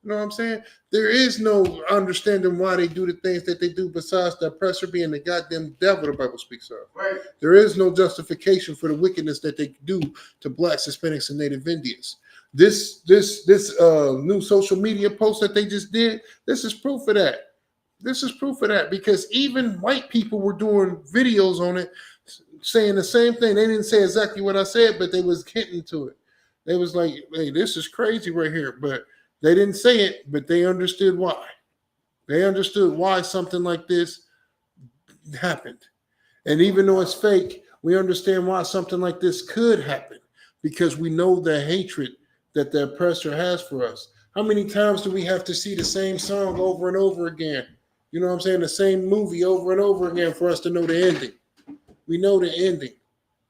You know what I'm saying? There is no understanding why they do the things that they do besides the oppressor being the goddamn devil the Bible speaks of. Right. There is no justification for the wickedness that they do to blacks, Hispanics, and Native Indians. This new social media post that they just did, this is proof of that. This is proof of that because even white people were doing videos on it saying the same thing. They didn't say exactly what I said, but they was hinting to it. They was like, hey, this is crazy right here. But they didn't say it, but they understood why. They understood why something like this happened. And even though it's fake, we understand why something like this could happen because we know the hatred that the oppressor has for us. How many times do we have to see the same song over and over again? You know what I'm saying? The same movie over and over again for us to know the ending. We know the ending.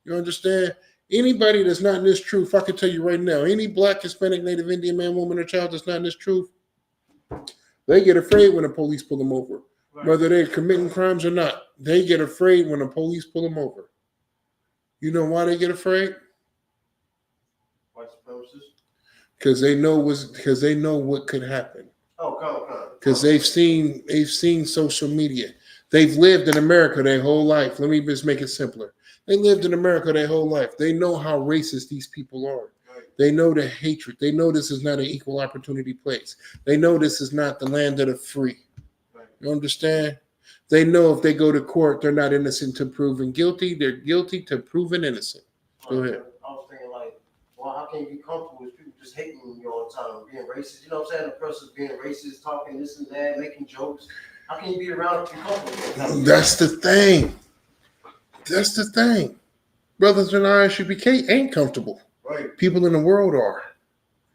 You understand? Anybody that's not in this truth, I can tell you right now, any black, Hispanic, Native Indian man, woman, or child that's not in this truth, they get afraid when the police pull them over. Right. Whether they're committing crimes or not, they get afraid when the police pull them over. You know why they get afraid? because they know what could happen. Oh, come. Because they've seen social media. They've lived in America their whole life. Let me just make it simpler. They lived in America their whole life. They know how racist these people are. They know the hatred. They know this is not an equal opportunity place. They know this is not the land of the free. You understand? They know if they go to court, they're not innocent to proven guilty. They're guilty to proven innocent. Go ahead. I was thinking like, well, how can you be comfortable with people just hating you all the time, being racist? You know what I'm saying? The person's being racist, talking this and that, making jokes. How can you be around if you're comfortable? That's the thing. That's the thing. Brothers in Isupk ain't comfortable. Right. People in the world are.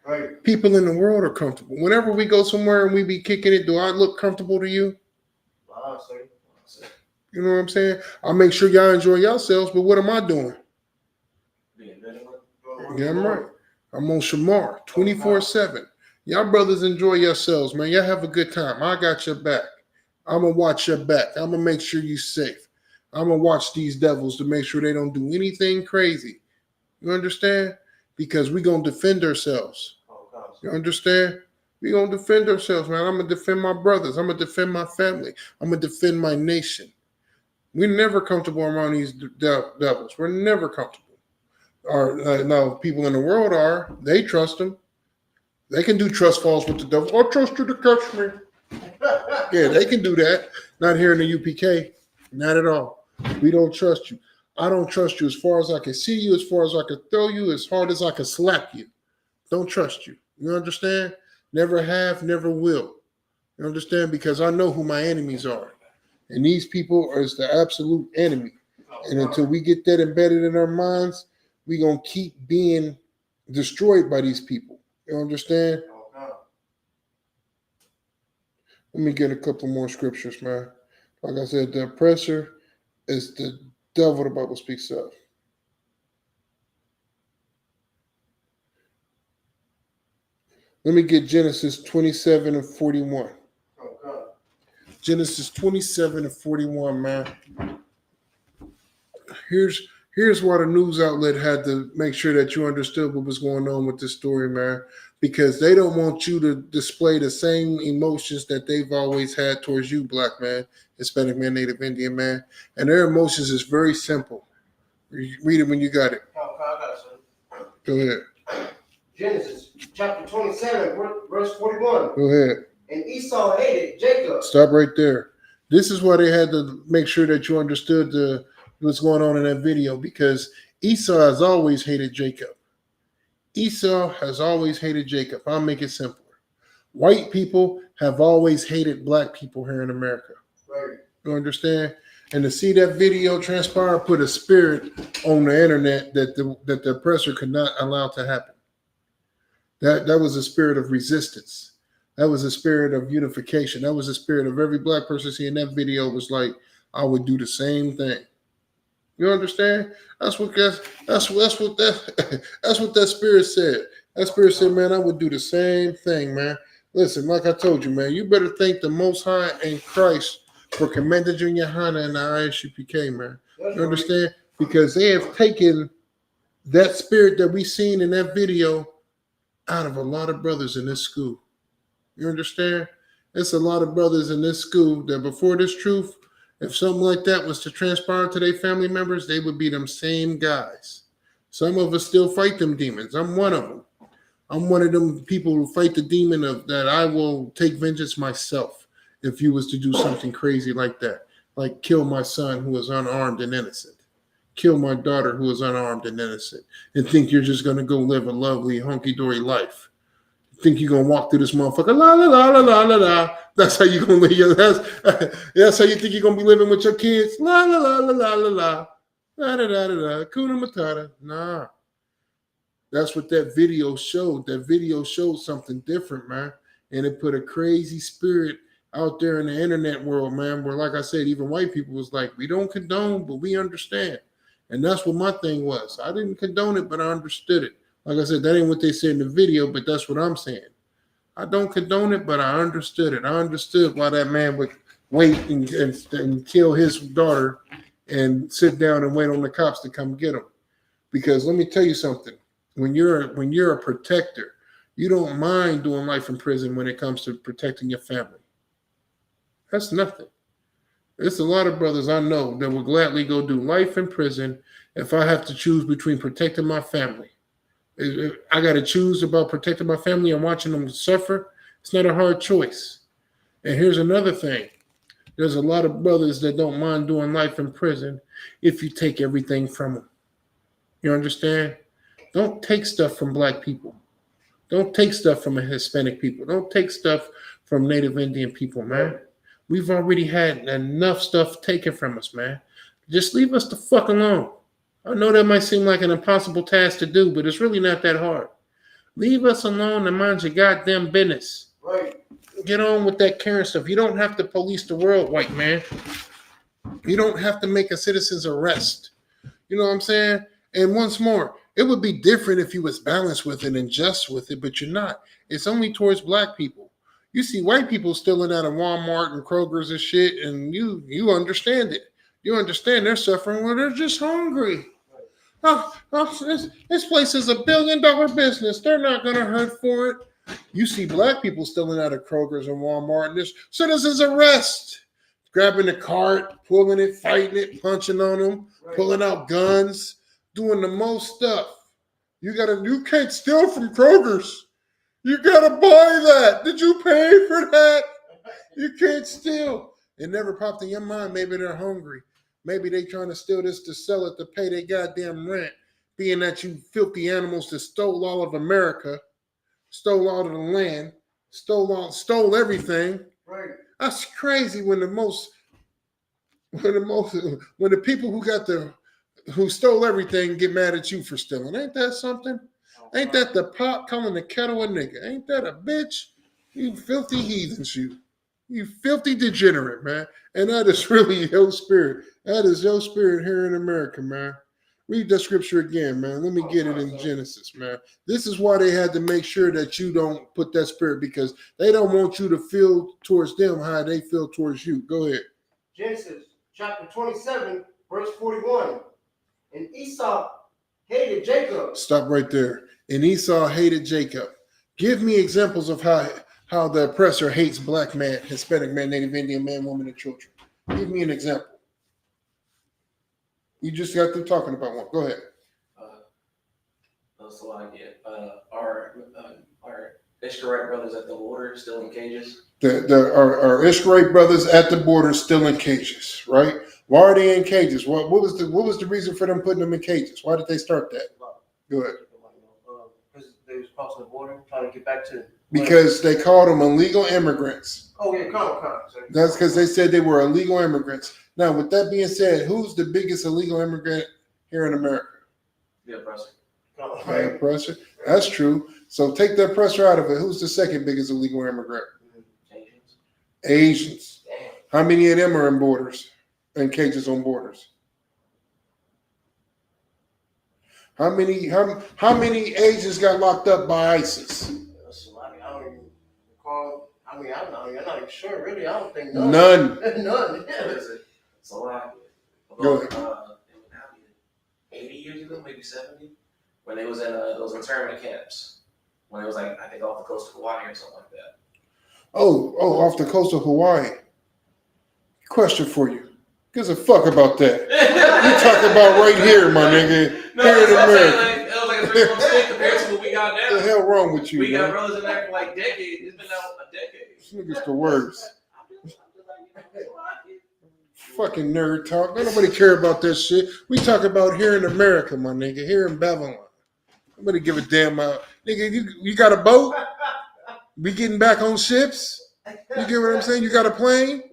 Right. People in the world are comfortable. Whenever we go somewhere and we be kicking it, do I look comfortable to you? You know what I'm saying? I'll make sure y'all enjoy yourselves, but what am I doing? Yeah, I'm right. I'm on Shamar 24/7. Y'all brothers enjoy yourselves, man. Y'all have a good time. I got your back. I'm going to watch your back. I'm going to make sure you're safe. I'm going to watch these devils to make sure they don't do anything crazy. You understand? Because we're going to defend ourselves. You understand? We're going to defend ourselves, man. I'm going to defend my brothers. I'm going to defend my family. I'm going to defend my nation. We're never comfortable around these devils. We're never comfortable. Now, people in the world are. They trust them. They can do trust falls with the devil. I trust you to catch me. Yeah, they can do that. Not here in the UPK. Not at all. We don't trust you. I don't trust you as far as I can see you, as far as I can throw you, as hard as I can slap you. Don't trust you. You understand? Never have, never will. You understand? Because I know who my enemies are. And these people are the absolute enemy. And until we get that embedded in our minds, we're going to keep being destroyed by these people. You understand? Let me get a couple more scriptures, man. Like I said, the oppressor is the devil the Bible speaks of. Let me get Genesis 27:41. Genesis 27:41, man. Here's why the news outlet had to make sure that you understood what was going on with this story, man. Because they don't want you to display the same emotions that they've always had towards you, black man, Hispanic man, Native Indian man. And their emotions is very simple. Read it when you got it. Go ahead. Genesis chapter 27, verse 41. Go ahead. And Esau hated Jacob. Stop right there. This is why they had to make sure that you understood what's going on in that video, because Esau has always hated Jacob. Esau has always hated Jacob. I'll make it simpler. White people have always hated black people here in America. Right. You understand? And to see that video transpire put a spirit on the internet that the oppressor could not allow to happen. That was a spirit of resistance. That was a spirit of unification. That was a spirit of every black person seeing that video was like, I would do the same thing. You understand? That's what that spirit said. That spirit said, man, I would do the same thing, man. Listen, like I told you, man, you better thank the Most High and Christ for commending you in your Hana and the ISUPK, man. You understand? Because they have taken that spirit that we seen in that video out of a lot of brothers in this school. You understand? It's a lot of brothers in this school that before this truth, if something like that was to transpire to their family members, they would be them same guys. Some of us still fight them demons. I'm one of them. I'm one of them people who fight the demon of that I will take vengeance myself if you was to do something crazy like that. Like kill my son who is unarmed and innocent. Kill my daughter who is unarmed and innocent. And think you're just going to go live a lovely, hunky-dory life. Think you're going to walk through this motherfucker, la, la, la, la, la, la, la. That's how you're going to live your life. That's how you think you're going to be living with your kids. La, la, la, la, la, la, la. La, da, da, da, da. Kuna Matata. Nah. That's what that video showed. That video showed something different, man. And it put a crazy spirit out there in the internet world, man, where, like I said, even white people was like, we don't condone, but we understand. And that's what my thing was. I didn't condone it, but I understood it. Like I said, that ain't what they said in the video, but that's what I'm saying. I don't condone it, but I understood it. I understood why that man would wait and kill his daughter and sit down and wait on the cops to come get him. Because let me tell you something. When you're a protector, You don't mind doing life in prison when it comes to protecting your family. That's nothing. There's a lot of brothers I know that will gladly go do life in prison if I have to choose between protecting my family. If I got to choose about protecting my family and watching them suffer. It's not a hard choice. And here's another thing. There's a lot of brothers that don't mind doing life in prison if you take everything from them. You understand? Don't take stuff from black people. Don't take stuff from Hispanic people. Don't take stuff from Native Indian people, man. We've already had enough stuff taken from us, man. Just leave us the fuck alone. I know that might seem like an impossible task to do, but it's really not that hard. Leave us alone and mind your goddamn business. Right. Get on with that caring stuff. You don't have to police the world, white man. You don't have to make a citizen's arrest. You know what I'm saying? And once more, it would be different if you was balanced with it and just with it, but you're not. It's only towards black people. You see white people stealing out of Walmart and Kroger's and shit, and you understand it. You understand they're suffering when they're just hungry. This place is $1 billion business. They're not going to hurt for it. You see black people stealing out of Kroger's and Walmart, and there's citizens arrest. Grabbing the cart, pulling it, fighting it, punching on them, pulling out guns, doing the most stuff. You can't steal from Kroger's. You gotta buy that. Did you pay for that? You can't steal. It never popped in your mind. Maybe they're hungry. Maybe they trying to steal this to sell it to pay their goddamn rent. Being that you filthy animals that stole all of America, stole all of the land, stole everything. Right. That's crazy when the people who stole everything get mad at you for stealing. Ain't that something? Ain't that the pot calling the kettle a nigga? Ain't that a bitch? You filthy heathens, you. You filthy degenerate, man. And that is really your spirit. That is your spirit here in America, man. Read that scripture again, man. Let me get it in Genesis, man. This is why they had to make sure that you don't put that spirit, because they don't want you to feel towards them how they feel towards you. Go ahead. Genesis chapter 27, verse 41. And Esau hated Jacob. Stop right there. And Esau hated Jacob. Give me examples of how the oppressor hates black man, Hispanic man, Native Indian man, woman, and children. Give me an example. You just got through talking about one. Go ahead. So I get our Israelite brothers at the border still in cages. Our Israelite brothers at the border still in cages, right? Why are they in cages? What was the reason for them putting them in cages? Why did they start that? Go ahead. Because they was crossing the border, trying to get back to. Because they called them illegal immigrants. Oh yeah, come. That's because they said they were illegal immigrants. Now, with that being said, who's the biggest illegal immigrant here in America? The oppressor. The oppressor. That's true. So take the oppressor out of it. Who's the second biggest illegal immigrant? Asians. Damn. How many of them are in borders and cages on borders? How many Asians got locked up by ISIS? I don't even recall. I'm not even sure. Really, I don't think none. None. None. What is it? It's a lot. Go ahead. It would now be 80 years ago, maybe 70, when they was in those internment camps. When it was like, I think off the coast of Hawaii or something like that. Oh, off the coast of Hawaii. Question for you. Gives a fuck about that. You talk about right here, my nigga. No, here in America. like, it was like a 3-1 stick compared to what we got now. What the hell wrong with you, We man? got brothers in there for like decades. It's been out a decade. This nigga's the worst. Fucking nerd talk. Don't nobody care about that shit. We talk about here in America, my nigga. Here in Babylon. Nobody give a damn about. Nigga, you got a boat? We getting back on ships? You get what I'm saying? You got a plane?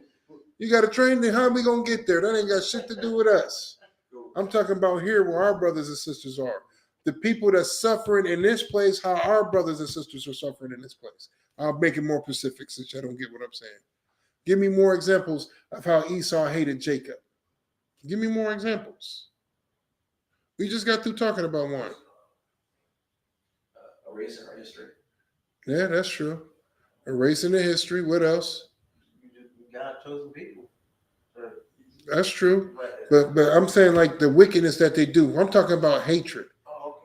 You got a train? Then how are we gonna get there? That ain't got shit to do with us. I'm talking about here where our brothers and sisters are. The people that's suffering in this place, how our brothers and sisters are suffering in this place. I'll make it more specific since I don't get what I'm saying. Give me more examples of how Esau hated Jacob. Give me more examples. We just got through talking about one. Erasing our history. Yeah, that's true. Erasing the history. What else? God chosen people. That's true. But I'm saying like the wickedness that they do. I'm talking about hatred. Oh,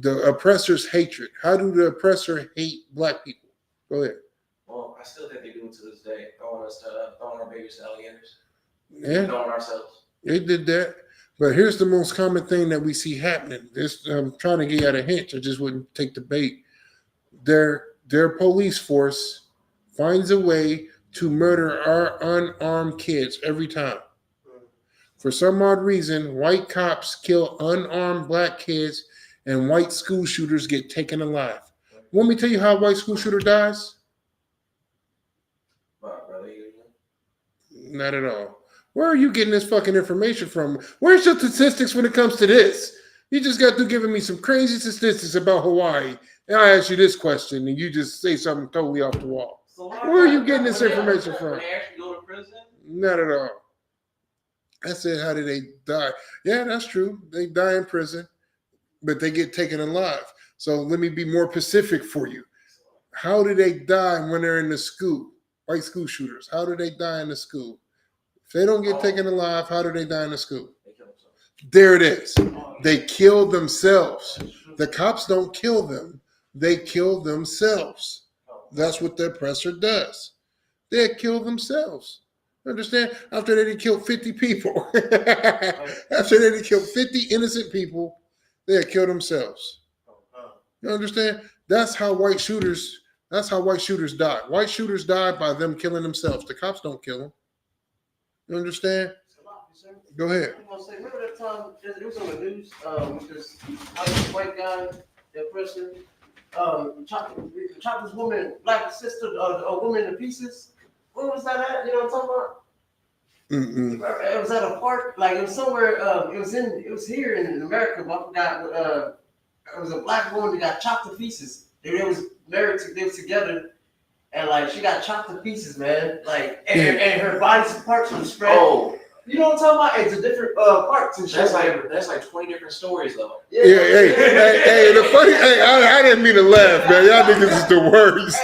the oppressor's hatred. How do the oppressor hate black people? Go ahead. Well, I still think they do it to this day. Throwing our babies to alligators. Yeah. Throwing ourselves. They did that. But here's the most common thing that we see happening. This I'm trying to get out a hint. I just wouldn't take the bait. Their police force finds a way to murder our unarmed kids every time. For some odd reason, white cops kill unarmed black kids and white school shooters get taken alive. Want me to tell you how a white school shooter dies? Not at all. Where are you getting this fucking information from? Where's your statistics when it comes to this? You just got through giving me some crazy statistics about Hawaii. And I ask you this question and you just say something totally off the wall. So where are you getting this information from? When they actually go to prison? Not at all. I said, how did they die? Yeah, that's true. They die in prison, but they get taken alive. So let me be more specific for you. How do they die when they're in the school? White school shooters. How do they die in the school? If they don't get taken alive, how do they die in the school? There it is. They kill themselves. The cops don't kill them. They kill themselves. That's what the oppressor does. They kill themselves. Understand? After they killed 50 people. After they killed 50 innocent people, they kill themselves. You understand? That's how white shooters die. White shooters die by them killing themselves. The cops don't kill them. You understand? Go ahead. Remember that time it was on the news? This white guy, the person, chopped this woman, black sister, a woman to pieces. Where was that at? You know what I'm talking about? It was at a park, like it was somewhere. It was here in America. But I forgot. It was a black woman that got chopped to pieces. They was married. They was together. And like she got chopped to pieces, man. Like and her body's parts were spread. Oh, you know what I'm talking about? It's a different parts and shit. That's like 20 different stories though. Yeah. Hey, the funny. Hey, I didn't mean to laugh, man. Y'all niggas is the worst.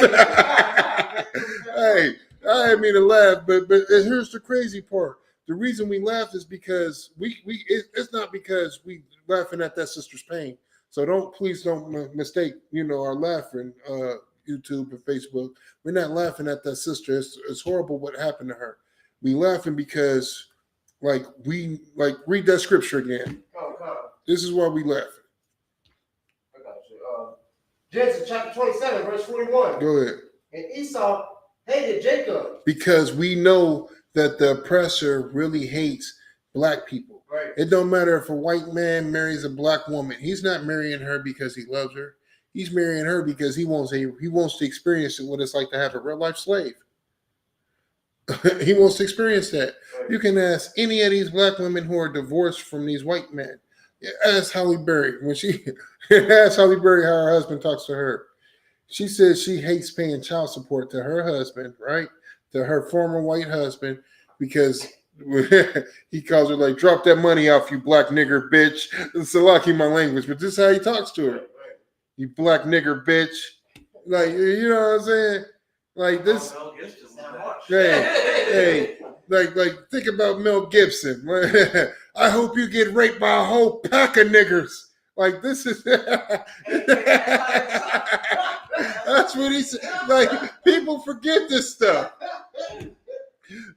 Hey, I didn't mean to laugh, but here's the crazy part. The reason we laugh is because it's not because we laughing at that sister's pain. So please don't mistake, our laughing. YouTube and Facebook. We're not laughing at that sister. It's horrible what happened to her. We laughing because read that scripture again. This is why we laughing. I got you. Genesis chapter 27, verse 41. Go ahead. And Esau hated Jacob. Because we know that the oppressor really hates black people. Right. It don't matter if a white man marries a black woman. He's not marrying her because he loves her. He's marrying her because he wants to experience what it's like to have a real life slave. He wants to experience that. Right. You can ask any of these black women who are divorced from these white men. Ask Halle Berry ask Halle Berry how her husband talks to her. She says she hates paying child support to her husband, right? To her former white husband, because he calls her like, drop that money off, you black nigger bitch. It's a lucky my language, but this is how he talks to her. You black nigger bitch. Like, you know what I'm saying? Like this. Hey, like think about Mel Gibson. I hope you get raped by a whole pack of niggers. Like this is that's what he said. Like people forget this stuff.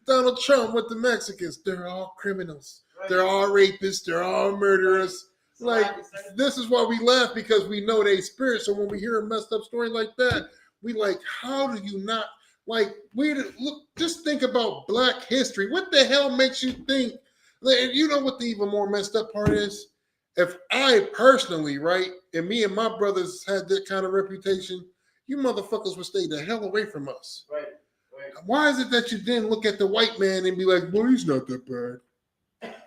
Donald Trump with the Mexicans, they're all criminals. They're all rapists. They're all murderers. Like, this is why we laugh, because we know they spirit. So when we hear a messed up story like that, we like, how do you not, like, just think about black history. What the hell makes you think, you know what the even more messed up part is? If I personally, right, and me and my brothers had that kind of reputation, you motherfuckers would stay the hell away from us. Right. Why is it that you didn't look at the white man and be like, well, he's not that bad.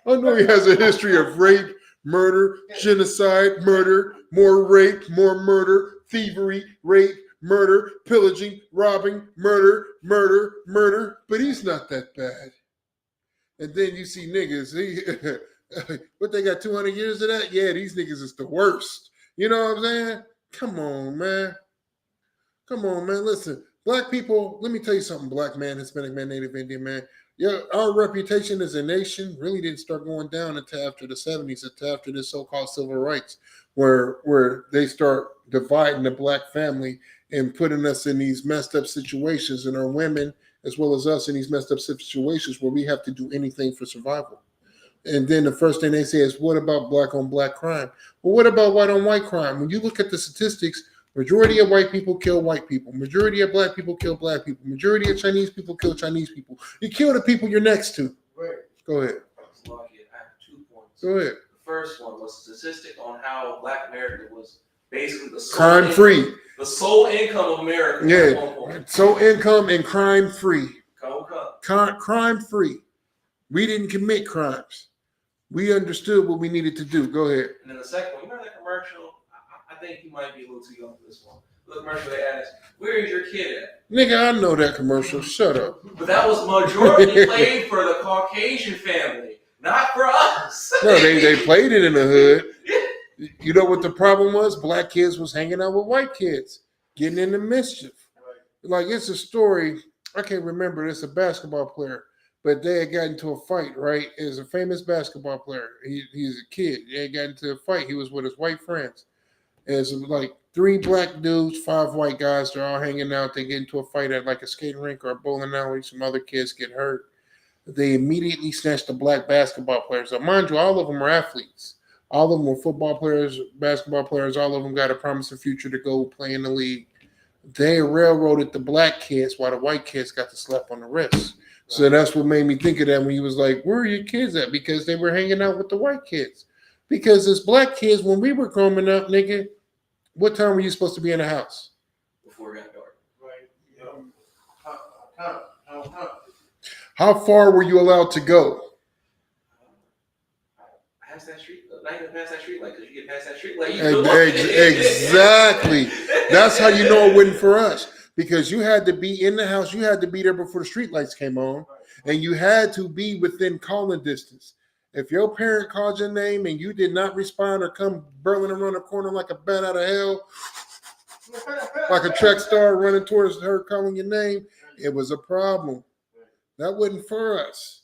I know he has a history of rape, murder, genocide, murder, more rape, more murder, thievery, rape, murder, pillaging, robbing, murder, but he's not that bad. And then you see niggas, what, they got 200 years of that? Yeah, these niggas is the worst. You know what I'm saying? Come on, man. Listen, black people, let me tell you something, black man, Hispanic man, Native Indian man. Yeah, our reputation as a nation really didn't start going down until after the 70s, until after the so-called civil rights, where they start dividing the black family and putting us in these messed up situations, and our women as well as us in these messed up situations where we have to do anything for survival. And then the first thing they say is, what about black on black crime? Well, what about white on white crime? When you look at the statistics, majority of white people kill white people. Majority of black people kill black people. Majority of Chinese people kill Chinese people. You kill the people you're next to. Right. Go ahead. So I have 2 points. Go ahead. The first one was a statistic on how Black America was basically the sole Crime free. The sole income of America. Yeah. So income and crime free. Crime free. We didn't commit crimes. We understood what we needed to do. Go ahead. And then the second one, you remember that commercial? I think you might be a little too young for this one. The commercial they asked, "Where is your kid at?" Nigga, I know that commercial. Shut up. But that was majority played for the Caucasian family, not for us. No, they played it in the hood. You know what the problem was? Black kids was hanging out with white kids, getting into mischief. Like, it's a story. I can't remember. It's a basketball player. But they had gotten into a fight, right? It's a famous basketball player. He's a kid. They had gotten into a fight. He was with his white friends. And it's like 3 black dudes, 5 white guys. They're all hanging out. They get into a fight at like a skating rink or a bowling alley. Some other kids get hurt. They immediately snatched the black basketball players. So mind you, all of them were athletes. All of them were football players, basketball players. All of them got a promising future to go play in the league. They railroaded the black kids while the white kids got the slap on the wrist. So that's what made me think of that when he was like, where are your kids at? Because they were hanging out with the white kids. Because as black kids, when we were growing up, nigga, what time were you supposed to be in the house? Before it got dark. Right. How far were you allowed to go? Past that street, not even past that street light, because you get past that street light. Exactly. That's how you know it wasn't for us. Because you had to be in the house, you had to be there before the street lights came on, and you had to be within calling distance. If your parent called your name and you did not respond or come burling around the corner like a bat out of hell, like a track star running towards her calling your name, it was a problem. That wasn't for us.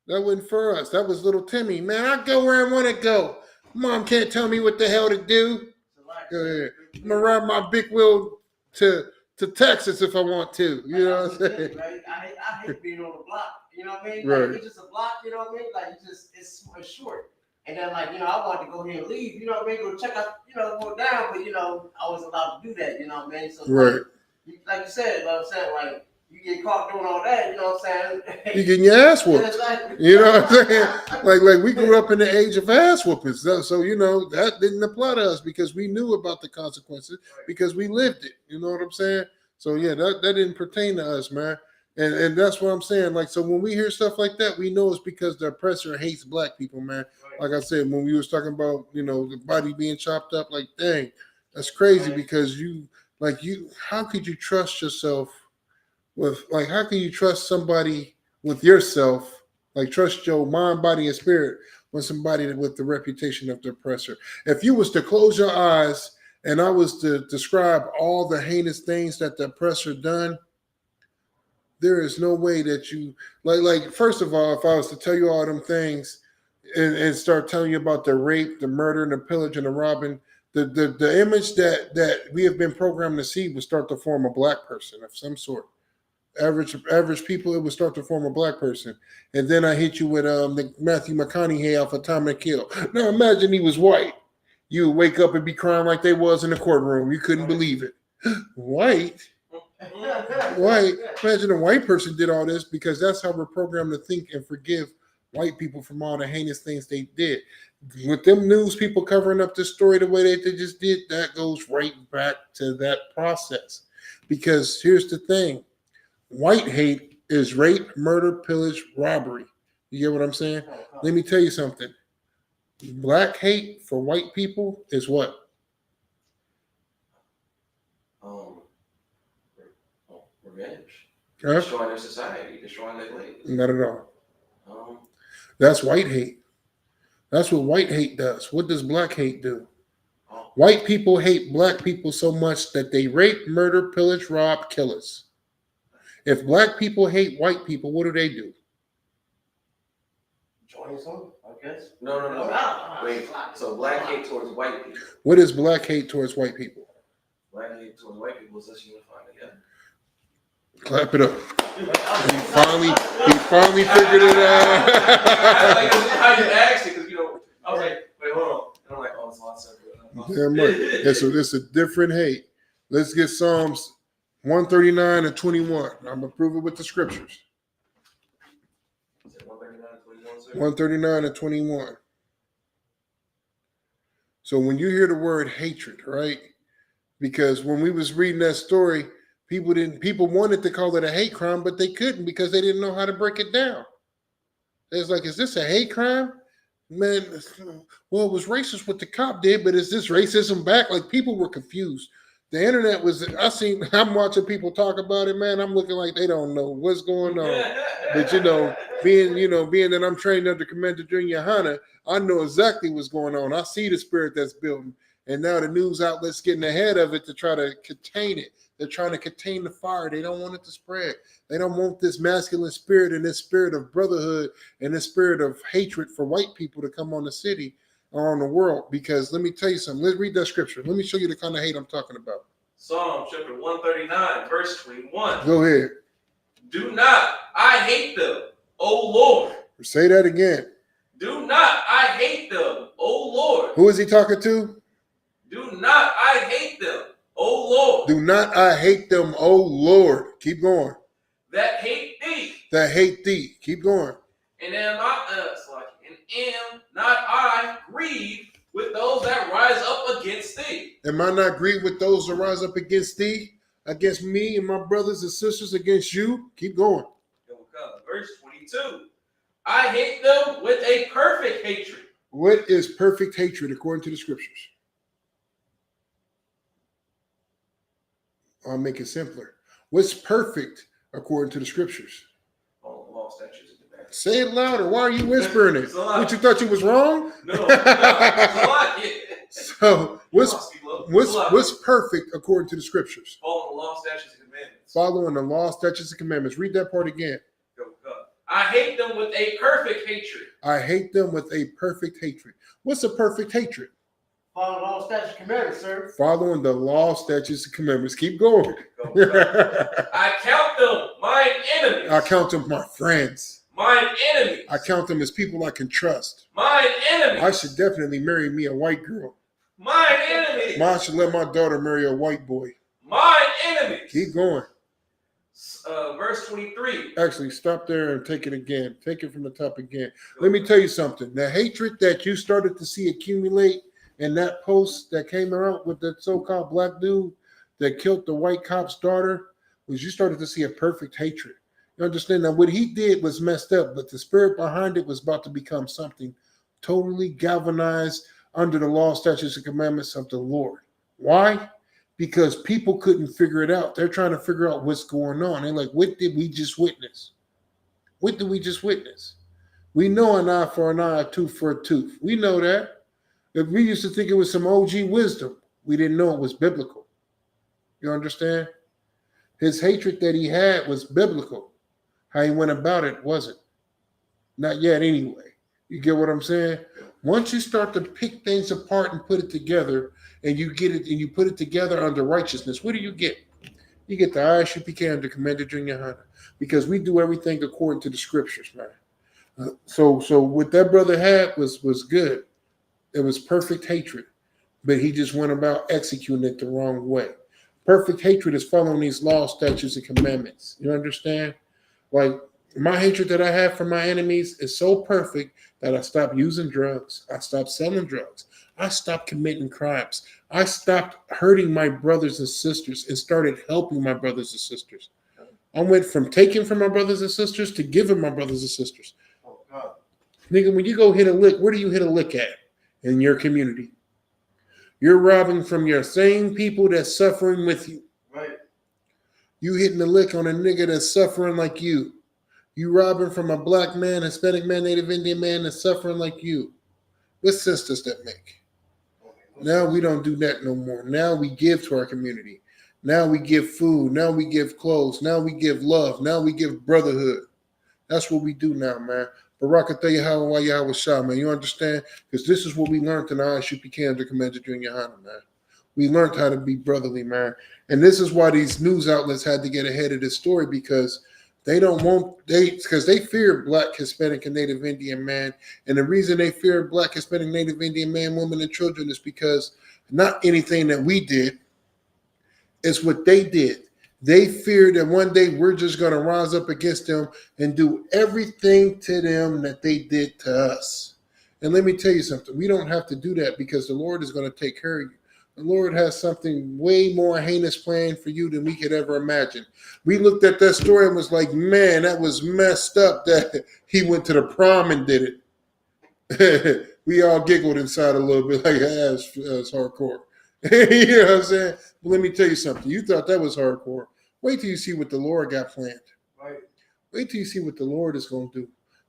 That wasn't for us. That was little Timmy. Man, I go where I want to go. Mom can't tell me what the hell to do. Go ahead. I'm going to ride my big wheel to Texas if I want to. You know what I'm saying? Right? I hate being on the block. You know what I mean? Right. Like, it's just a block, you know what I mean? Like, it's short. And then, like, I wanted to go here and leave, you know what I mean? Go check out, go down, but, I wasn't allowed to do that, you know what I mean? So, right. Like you said, you know what I'm saying? Like, you get caught doing all that, you know what I'm saying? You getting your ass whooped. You know what I'm saying? Like we grew up in the age of ass whoopings. So, that didn't apply to us because we knew about the consequences because we lived it. You know what I'm saying? So, yeah, that didn't pertain to us, man. And that's what I'm saying. Like, so when we hear stuff like that, we know it's because the oppressor hates black people, man. Like I said, when we was talking about, the body being chopped up, like, dang, that's crazy because how could you trust yourself how can you trust somebody with yourself, like trust your mind, body, and spirit when somebody with the reputation of the oppressor? If you was to close your eyes and I was to describe all the heinous things that the oppressor done, there is no way that you like first of all, if I was to tell you all them things and start telling you about the rape, the murder, and the pillage and the robbing, the image that we have been programmed to see would start to form a black person of some sort. Average people, it would start to form a black person. And then I hit you with the Matthew McConaughey off of Time to Kill. Now imagine he was white. You would wake up and be crying like they was in the courtroom. You couldn't believe it. White? Imagine a white person did all this because that's how we're programmed to think and forgive white people from all the heinous things they did. With them news people covering up this story the way they just did, that goes right back to that process. Because here's the thing. White hate is rape, murder, pillage, robbery. You get what I'm saying? Let me tell you something. Black hate for white people is what? Revenge. Huh? Destroying their society, destroying their place. Not at all. That's white hate. That's what white hate does. What does black hate do? White people hate black people so much that they rape, murder, pillage, rob, kill us. If black people hate white people, what do? I guess. No. Wait. So black hate towards white people. What is black hate towards white people? Black hate towards white people is us unifying together. Clap it up. He finally figured it out. I like how you asked it, because I was like, wait, hold on. And I'm like, oh, it's a lot separate. Damn right. It's a different hate. Let's get Psalms 139 and 21. I'm gonna prove it with the scriptures. 139 and 21. So when you hear the word hatred, right? Because when we was reading that story, people wanted to call it a hate crime, but they couldn't because they didn't know how to break it down. It's like, is this a hate crime? Man, well, it was racist what the cop did, but is this racism back? Like, people were confused. The internet I'm watching people talk about it, man. I'm looking like they don't know what's going on. But being that I'm trained under Commander Junior Hunter, I know exactly what's going on. I see the spirit that's building. And now the news outlets getting ahead of it to try to contain it. They're trying to contain the fire. They don't want it to spread. They don't want this masculine spirit and this spirit of brotherhood and this spirit of hatred for white people to come on the city or on the world. Because let me tell you something. Let's read that scripture. Let me show you the kind of hate I'm talking about. Psalm chapter 139, verse 21. Go ahead. Do not, I hate them, O Lord. Say that again. Do not, I hate them, O Lord. Who is he talking to? Do not, I hate them, O Lord. Do not, I hate them, O Lord. Keep going. That hate thee. That hate thee. Keep going. And am not I grieved with those that rise up against thee. Am I not grieved with those that rise up against thee, against me and my brothers and sisters, against you? Keep going. Verse 22. I hate them with a perfect hatred. What is perfect hatred according to the scriptures? I'll make it simpler. What's perfect according to the scriptures? All the law, statutes, and commandments. Say it louder. Why are you whispering it? What, you thought you was wrong? No, it's a lot. So what's perfect according to the scriptures? Following the law, statutes, and commandments. Following the law, statutes, and commandments. Read that part again. I hate them with a perfect hatred. I hate them with a perfect hatred. What's a perfect hatred? Following the law, statutes, and commandments, sir. Following the law, statutes, and commandments. Keep going. I count them mine enemies. I count them my friends. Mine enemies. I count them as people I can trust. Mine enemies. I should definitely marry me a white girl. Mine enemies. I should let my daughter marry a white boy. Mine enemies. Keep going. Verse 23. Actually, stop there and take it again. Take it from the top again. Let me tell you something. The hatred that you started to see accumulate in that post that came out with that so-called black dude that killed the white cop's daughter, was you started to see a perfect hatred. You understand that what he did was messed up, but the spirit behind it was about to become something totally galvanized under the law, statutes, and commandments of the Lord. Why? Because people couldn't figure it out. They're trying to figure out what's going on. They're like, what did we just witness? What did we just witness? We know an eye for an eye, a tooth for a tooth. We know that. If we used to think it was some OG wisdom, we didn't know it was biblical. You understand? His hatred that he had was biblical. How he went about it wasn't. Not yet anyway. You get what I'm saying? Once you start to pick things apart and put it together, and you get it and you put it together under righteousness, what do you get? You get the ISUPK under Commander Junior Hunter, because we do everything according to the scriptures, man. So what that brother had was good. It was perfect hatred, but he just went about executing it the wrong way. Perfect hatred is following these laws, statutes, and commandments. You understand? Like, my hatred that I have for my enemies is so perfect that I stopped using drugs. I stopped selling drugs. I stopped committing crimes. I stopped hurting my brothers and sisters and started helping my brothers and sisters. I went from taking from my brothers and sisters to giving my brothers and sisters. Oh, God. Nigga, when you go hit a lick, where do you hit a lick at in your community? You're robbing from your same people that's suffering with you. Right. You hitting the lick on a nigga that's suffering like you. You robbing from a black man, Hispanic man, Native Indian man that's suffering like you. What sense does that make? Now we don't do that no more. Now we give to our community. Now we give food. Now we give clothes. Now we give love. Now we give brotherhood. That's what we do now, man. Barakatah Yahweh Yahweh Shah, man. You understand? Because this is what we learned in our UPK under Commander Junior Hana, man. We learned how to be brotherly, man. And this is why these news outlets had to get ahead of this story, because because they fear Black, Hispanic, and Native Indian man. And the reason they fear Black, Hispanic, Native Indian man, women, and children is because not anything that we did, it's what they did. They fear that one day we're just going to rise up against them and do everything to them that they did to us. And let me tell you something. We don't have to do that, because the Lord is going to take care of you. The Lord has something way more heinous planned for you than we could ever imagine. We looked at that story and was like, man, that was messed up that he went to the prom and did it. We all giggled inside a little bit, like, that's hardcore. You know what I'm saying? But let me tell you something. You thought that was hardcore. Wait till you see what the Lord got planned. Right. Wait till you see what the Lord is going to do.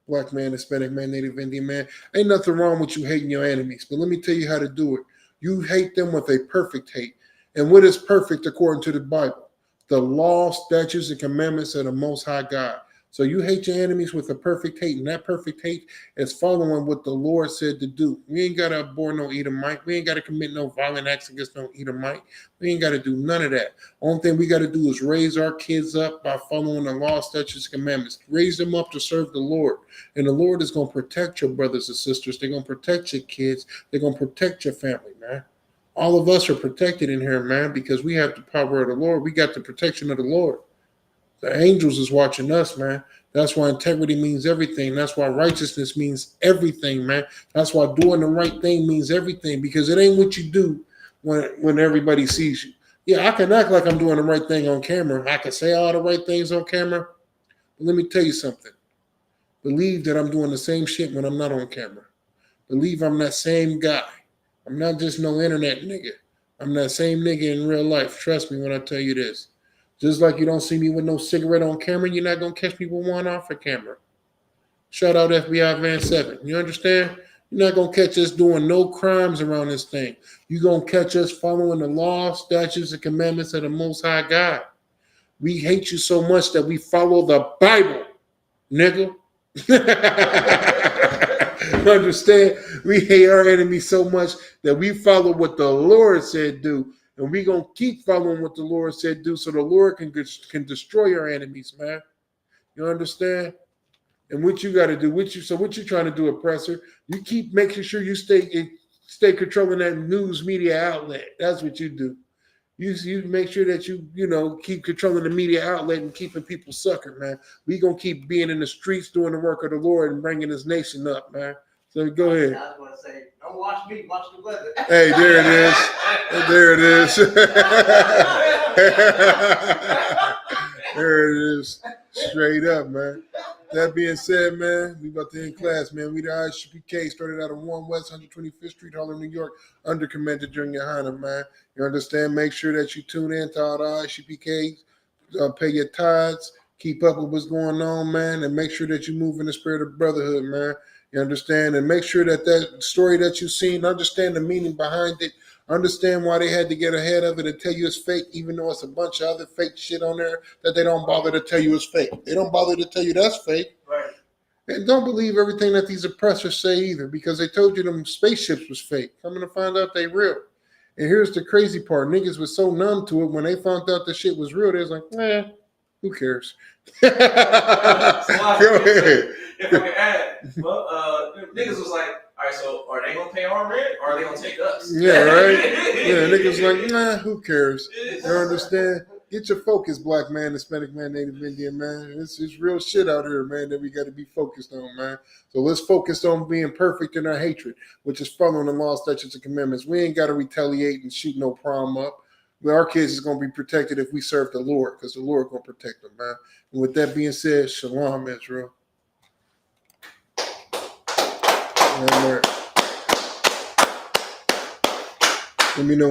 Black man, Hispanic man, Native Indian man. Ain't nothing wrong with you hating your enemies. But let me tell you how to do it. You hate them with a perfect hate. And what is perfect according to the Bible? The law, statutes, and commandments of the Most High God. So you hate your enemies with a perfect hate, and that perfect hate is following what the Lord said to do. We ain't got to abhor no Edomite. We ain't got to commit no violent acts against no Edomite. We ain't got to do none of that. Only thing we got to do is raise our kids up by following the law, statutes, and commandments. Raise them up to serve the Lord. And the Lord is going to protect your brothers and sisters. They're going to protect your kids. They're going to protect your family, man. All of us are protected in here, man, because we have the power of the Lord. We got the protection of the Lord. The angels is watching us, man. That's why integrity means everything. That's why righteousness means everything, man. That's why doing the right thing means everything, because it ain't what you do when everybody sees you. Yeah, I can act like I'm doing the right thing on camera. I can say all the right things on camera. But let me tell you something. Believe that I'm doing the same shit when I'm not on camera. Believe I'm that same guy. I'm not just no internet nigga. I'm that same nigga in real life. Trust me when I tell you this. Just like you don't see me with no cigarette on camera, you're not going to catch me with one off of camera. Shout out FBI Van 7. You understand? You're not going to catch us doing no crimes around this thing. You're going to catch us following the law, statutes, and commandments of the Most High God. We hate you so much that we follow the Bible, nigga. Understand? We hate our enemies so much that we follow what the Lord said do. And we're going to keep following what the Lord said do, so the Lord can destroy our enemies, man. You understand? And what you got to do, what you trying to do, oppressor? You keep making sure you stay controlling that news media outlet. That's what you do. You make sure that you keep controlling the media outlet and keeping people suckered, man. We going to keep being in the streets doing the work of the Lord and bringing this nation up, man. So go ahead. I was going to say, don't watch me, watch the weather. Hey, there it is. There it is. There it is. Straight up, man. That being said, man, we about to end class, man. We the ISUPK started out on 1 West 125th Street, Harlem, New York, under Commander Junior Hana, man. You understand? Make sure that you tune in to all the ISUPKs, pay your tithes, keep up with what's going on, man, and make sure that you move in the spirit of brotherhood, man. You understand? And make sure that story that you've seen, understand the meaning behind it. Understand why they had to get ahead of it and tell you it's fake, even though it's a bunch of other fake shit on there that they don't bother to tell you is fake. They don't bother to tell you that's fake. Right. And don't believe everything that these oppressors say either, because they told you them spaceships was fake. Coming to find out they real. And here's the crazy part. Niggas was so numb to it when they found out the shit was real, they was like, who cares? Go ahead. If I can add, well, niggas was like, all right, so are they gonna pay our rent or are they gonna take us? Yeah, right? Yeah, niggas like, who cares? You understand? Get your focus, black man, Hispanic man, Native Indian man. It's real shit out here, man, that we got to be focused on, man. So let's focus on being perfect in our hatred, which is following the law, statutes, and commandments. We ain't got to retaliate and shoot no prom up. Our kids is going to be protected if we serve the Lord, because the Lord going to protect them, man. And with that being said, shalom, Israel. Let me know